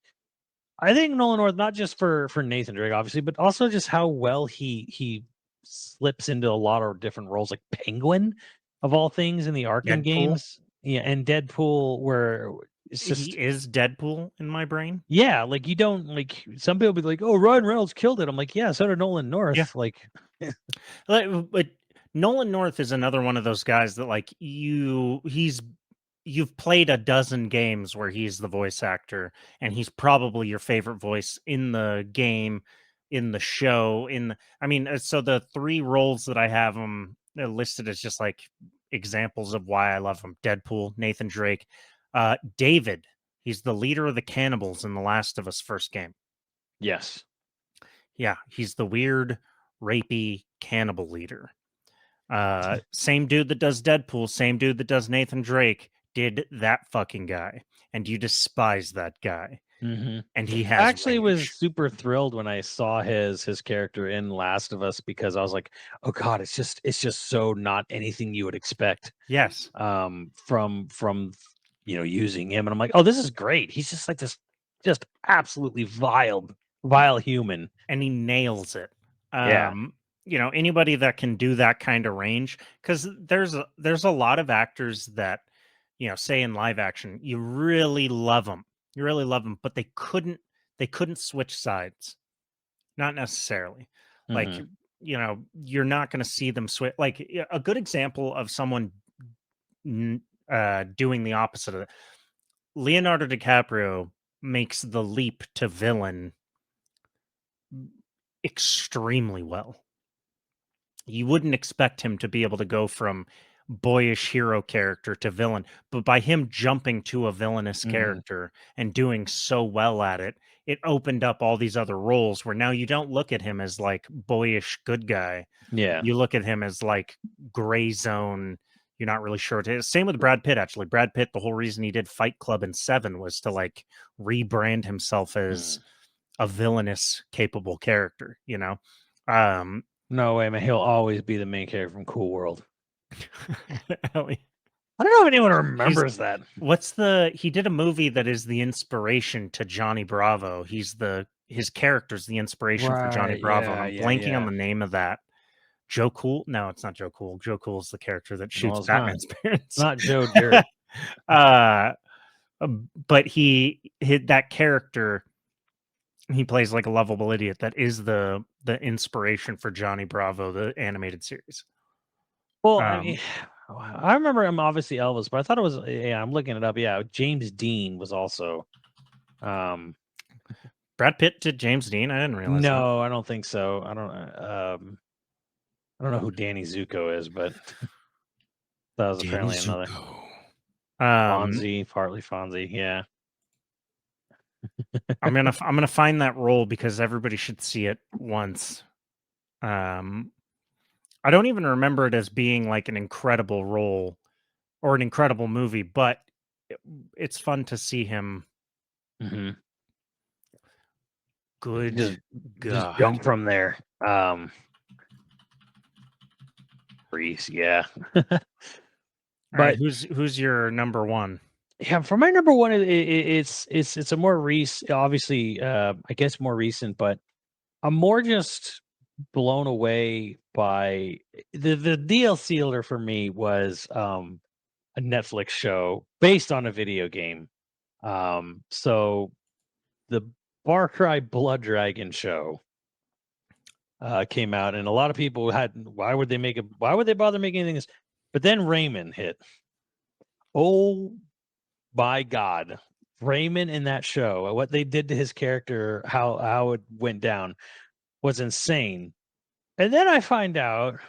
I think Nolan North, not just for Nathan Drake, obviously, but also just how well he slips into a lot of different roles, like Penguin, of all things, in the Arkham Deadpool. games. Yeah, and Deadpool, where it's He just is Deadpool in my brain. yeah, like you don't like some people be like, oh, Ryan Reynolds killed it. I'm like, yeah, so did Nolan Yeah. North. Like, But Nolan North is another one of those guys that like you've played a dozen games where he's the voice actor and he's probably your favorite voice in the game, in the show, so the 3 roles that I have him listed as just like examples of why I love him. Deadpool, Nathan Drake, David. He's the leader of the cannibals in The Last of Us first game. yes. Yeah, he's the weird, rapey cannibal leader. Same dude that does Deadpool, same dude that does Nathan Drake, did that fucking guy. And you despise that guy. hmm And he I has actually was range. super thrilled when I saw his character in Last of Us because I was like, oh god, it's just so not anything you would expect Yes. from using him, and I'm like, oh, this is great. He's just like this just absolutely vile human. And he nails it. Yeah. Anybody that can do that kind of range, because there's a lot of actors that, say in live action, you really love them. You really love them, but they couldn't switch sides. Not necessarily. Like, hmm you're not going to see them switch. Like, a good example of someone doing the opposite of it. Leonardo DiCaprio makes the leap to villain extremely well. You wouldn't expect him to be able to go from boyish hero character to villain, but by him jumping to a villainous character and doing so well at it, it opened up all these other roles where now you don't look at him as like boyish good guy. Yeah. You look at him as like gray zone. You're not really sure what it is. Same with Brad Pitt, actually. Brad Pitt, the whole reason he did Fight Club and Seven was to like rebrand himself as a villainous, capable character, you know? Um, No way, man. He'll always be the main character from Cool World. Ellie, I don't know if anyone remembers that. he did a movie that is the inspiration to Johnny Bravo. His character's the inspiration for Johnny Right, Bravo. yeah, And I'm yeah, blanking on yeah. the name of that. Joe Cool? No, it's not Joe Cool. Joe Cool's the character that No, shoots it's not. Batman's parents. Not Joe Dirt. But he hit that character. He plays like a lovable idiot. That is the inspiration for Johnny Bravo, the animated series. Well, I mean, I remember him obviously Elvis, but I thought it was I'm looking it up. Yeah, James Dean was also. Brad Pitt did James Dean. I didn't realize that. No, I don't think so. I don't know who Danny Zuko is, but that was apparently another Fonzie, partly Fonzie. Yeah. I'm gonna find that role because everybody should see it once. I don't even remember it as being like an incredible role or an incredible movie, but it's fun to see him. Good Just God. jump from there. Reese, yeah. All right, who's your number one? Yeah, for my number one, it's a more recent, obviously, I guess more recent, but I'm more just blown away by the deal sealer for me was a Netflix show based on a video game. So the Far Cry Blood Dragon show came out, and a lot of people had why would they bother making anything this? But then Rayman hit. Oh my God. Raymond in that show, what they did to his character, how it went down was insane. And then I find out,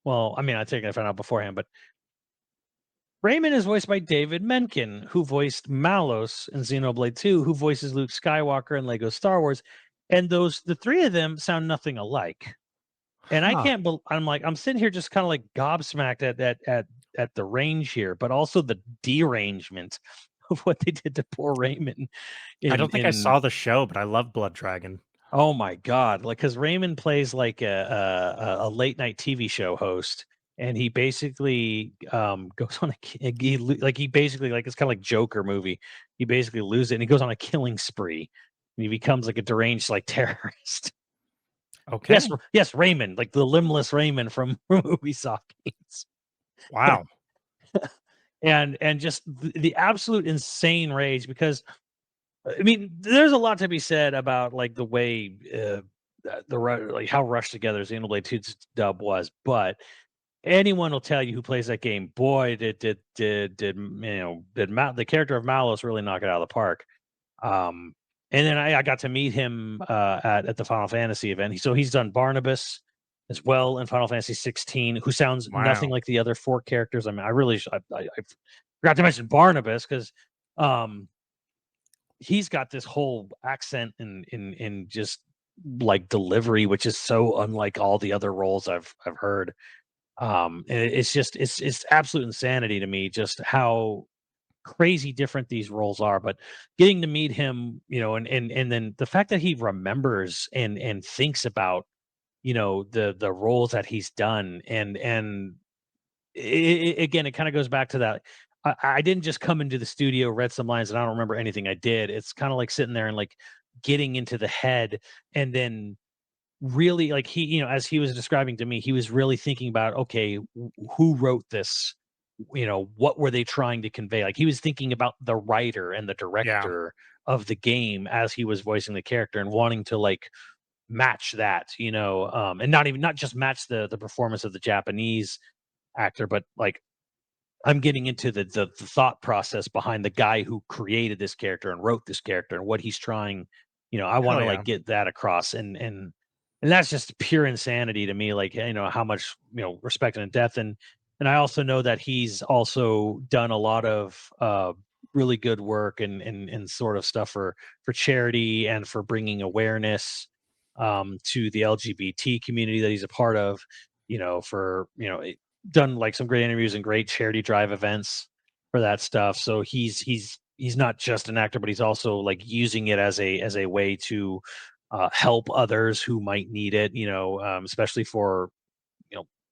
well, I mean, I think I found out beforehand, but Raymond is voiced by David Menken, who voiced Malos in Xenoblade 2, who voices Luke Skywalker in Lego Star Wars. And the three of them sound nothing alike. And I can't I'm like, I'm sitting here just kind of like gobsmacked at the range here, but also the derangement of what they did to poor Raymond. I don't think I saw the show, but I love Blood Dragon. Oh my God! Like, because Raymond plays like a late night TV show host, and he basically goes on he basically like it's kind of like Joker movie. He basically loses it, and he goes on a killing spree, and he becomes like a deranged like terrorist. Okay. Yes, Raymond, like the limbless Raymond from Ubisoft games. Wow. and just the absolute insane rage, because I mean, there's a lot to be said about like the way like how rushed together Xenoblade 2's dub was, but anyone will tell you who plays that game, boy, did the character of Malos really knock it out of the park. And then I got to meet him at the Final Fantasy event. So he's done Barnabas as well in Final Fantasy 16, who sounds nothing like the other four characters. I mean, I forgot to mention Barnabas because he's got this whole accent in just like delivery, which is so unlike all the other roles I've heard. And it's absolute insanity to me just how crazy different these roles are. But getting to meet him, and then the fact that he remembers and thinks about, the roles that he's done, and again, it kind of goes back to that. I didn't just come into the studio, read some lines, and I don't remember anything I did. It's kind of like sitting there and like getting into the head, and then really like he, as he was describing to me, he was really thinking about, okay, who wrote this? What were they trying to convey? Like he was thinking about the writer and the director of the game as he was voicing the character, and wanting to like match that, and not just match the performance of the Japanese actor, but like I'm getting into the thought process behind the guy who created this character and wrote this character and what he's trying. I want Hell to yeah. like get that across, and that's just pure insanity to me. Like, how much respect and depth, and I also know that he's also done a lot of really good work and sort of stuff for charity and for bringing awareness to the LGBT community that he's a part of. For done like some great interviews and great charity drive events for that stuff. So he's not just an actor, but he's also like using it as a way to help others who might need it. Especially for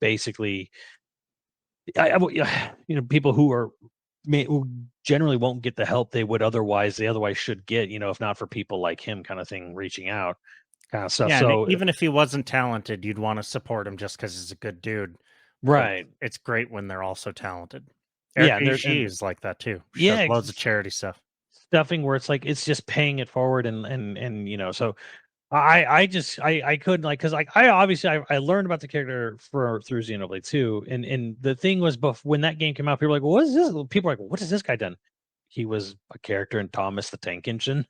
basically, people who generally won't get the help they otherwise should get. If not for people like him, kind of thing, reaching out, kind of stuff. Yeah, and So even if he wasn't talented, you'd want to support him just because he's a good dude. But right, it's great when they're also talented. yeah, Erica and Ishii is like that too. She does yeah, loads of charity stuff. stuffing where it's like it's just paying it forward and so I couldn't like because like I obviously I learned about the character through Xenoblade 2 and the thing was when that game came out people were like what is this people were like what has this guy done. He was a character in Thomas the Tank Engine.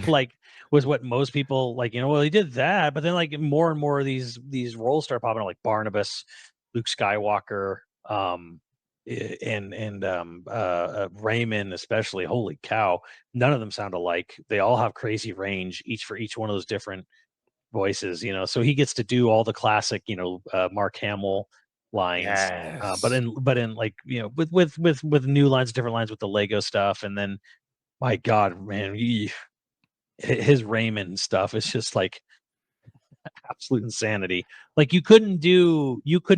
Like was what most people like, well, he did that, but then like more and more of these roles start popping up, like Barnabas, Luke Skywalker, Raymond, especially. Holy cow, none of them sound alike. They all have crazy range, each for each one of those different voices. So he gets to do all the classic, Mark Hamill lines. Yes. But in like with new lines, different lines with the Lego stuff, and then my God, man, his Raymond stuff is just like absolute insanity. Like you could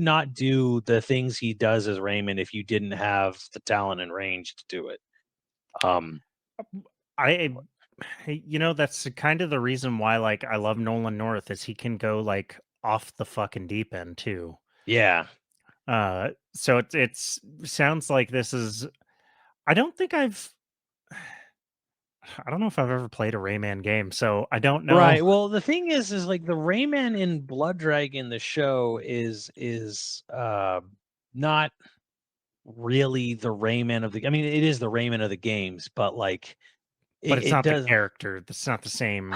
not do the things he does as Raymond if you didn't have the talent and range to do it. Um, I that's kind of the reason why like I love Nolan North is he can go like off the fucking deep end too. yeah, So it's sounds like this is I don't think I don't know if I've ever played a Rayman game, so I don't know. right. Well, the thing is like the Rayman in Blood Dragon, the show is not really the Rayman of the. I mean, it is the Rayman of the games, but like But it, it's it not the does. character. It's not the same.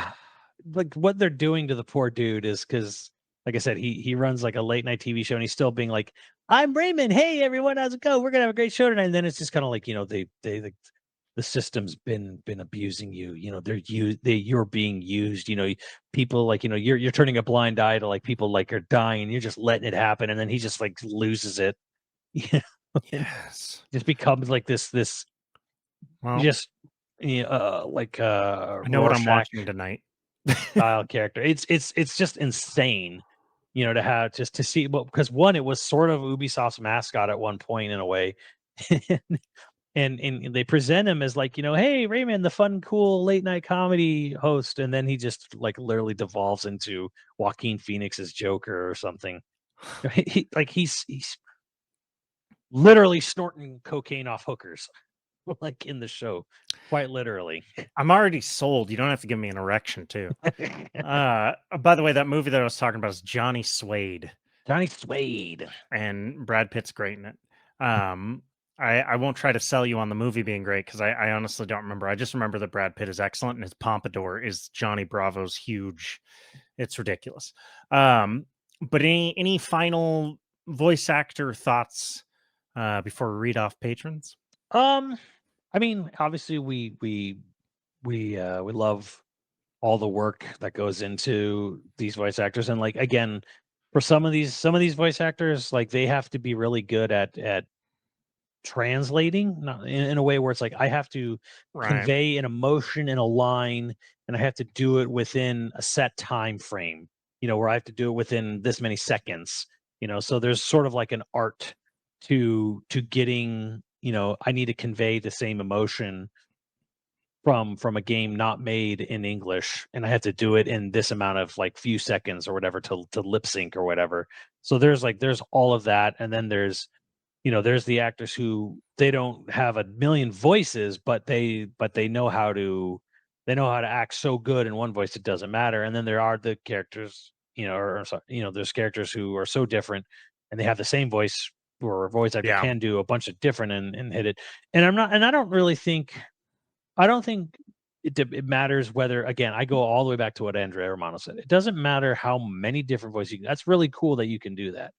Like what they're doing to the poor dude is because like I said, he runs like a late night TV show and he's still being like, I'm Raymond. Hey everyone, how's it go? We're gonna have a great show tonight. And then it's just kind of like, they like the system's been abusing you. You're being used. People like, you're turning a blind eye to like people like are dying. You're just letting it happen. And then he just like loses it. And Yes. just becomes like this Well, just like I know what I'm Rorschach watching tonight. style character. It's just insane, to have just to see. Well, because one, it was sort of Ubisoft's mascot at one point in a way, and they present him as like, hey Rayman, the fun, cool late night comedy host, and then he just like literally devolves into Joaquin Phoenix's Joker or something. He's literally snorting cocaine off hookers, like in the show, quite literally. I'm already sold. You don't have to give me an erection too. By the way, that movie that I was talking about is Johnny Suede, Johnny Suede. and Brad Pitt's great in it. I won't try to sell you on the movie being great because I honestly don't remember. I just remember that Brad Pitt is excellent and his pompadour is Johnny Bravo's huge. It's ridiculous. But any final voice actor thoughts before we read off patrons? Um, I mean, obviously we love all the work that goes into these voice actors, and like again, for some of these voice actors, like they have to be really good at translating, not in a way where it's like I have to Right. convey an emotion in a line, and I have to do it within a set time frame. Where I have to do it within this many seconds. So there's sort of like an art to getting. I need to convey the same emotion from a game not made in English, and I have to do it in this amount of like few seconds or whatever to lip sync or whatever. So there's all of that, and then there's the actors who they don't have a million voices, but they know how to act so good in one voice it doesn't matter. And then there are the characters, or there's characters who are so different, and they have the same voice where a voice actor Yeah. can do a bunch of different and hit it. And I don't really think, I don't think it matters whether, again, I go all the way back to what Andrea Romano said. It doesn't matter how many different voices you can. That's really cool that you can do that.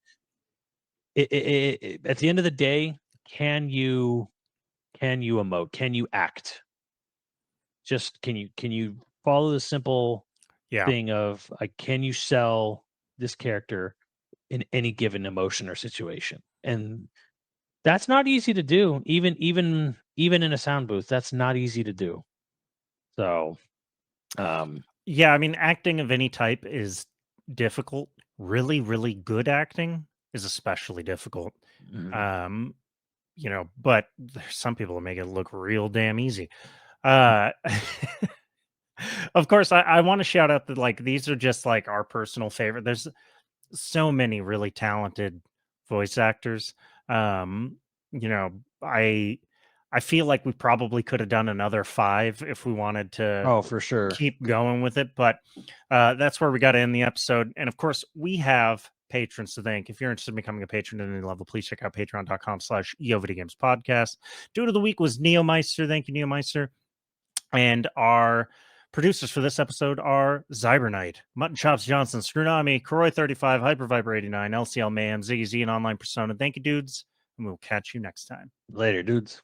At the end of the day, can you emote? Can you act? Just can you follow the simple Yeah. thing of like, can you sell this character in any given emotion or situation? And that's not easy to do. Even in a sound booth, that's not easy to do. So, Yeah, I mean, acting of any type is difficult. Really, really good acting is especially difficult. mhm. You know, but there's some people that make it look real damn easy. Uh of course, I want to shout out that like these are just like our personal favorite. There's so many really talented voice actors. Um, you know, I feel like we probably could have done another 5 if we wanted to Oh, for sure. keep going with it, but that's where we got to end the episode. And of course, we have patrons to thank. If you're interested in becoming a patron at any level, please check out patreon.com/YoVideogames podcast. Dude of the week was Neomeister. Thank you, Neomeister. And our producers for this episode are Zybernite, Mutton Chops Johnson, Scrunami, Kroy35, Hyperviper 89, LCL Mayhem, Ziggy Z, and Online Persona. Thank you, dudes, and we'll catch you next time. Later, dudes.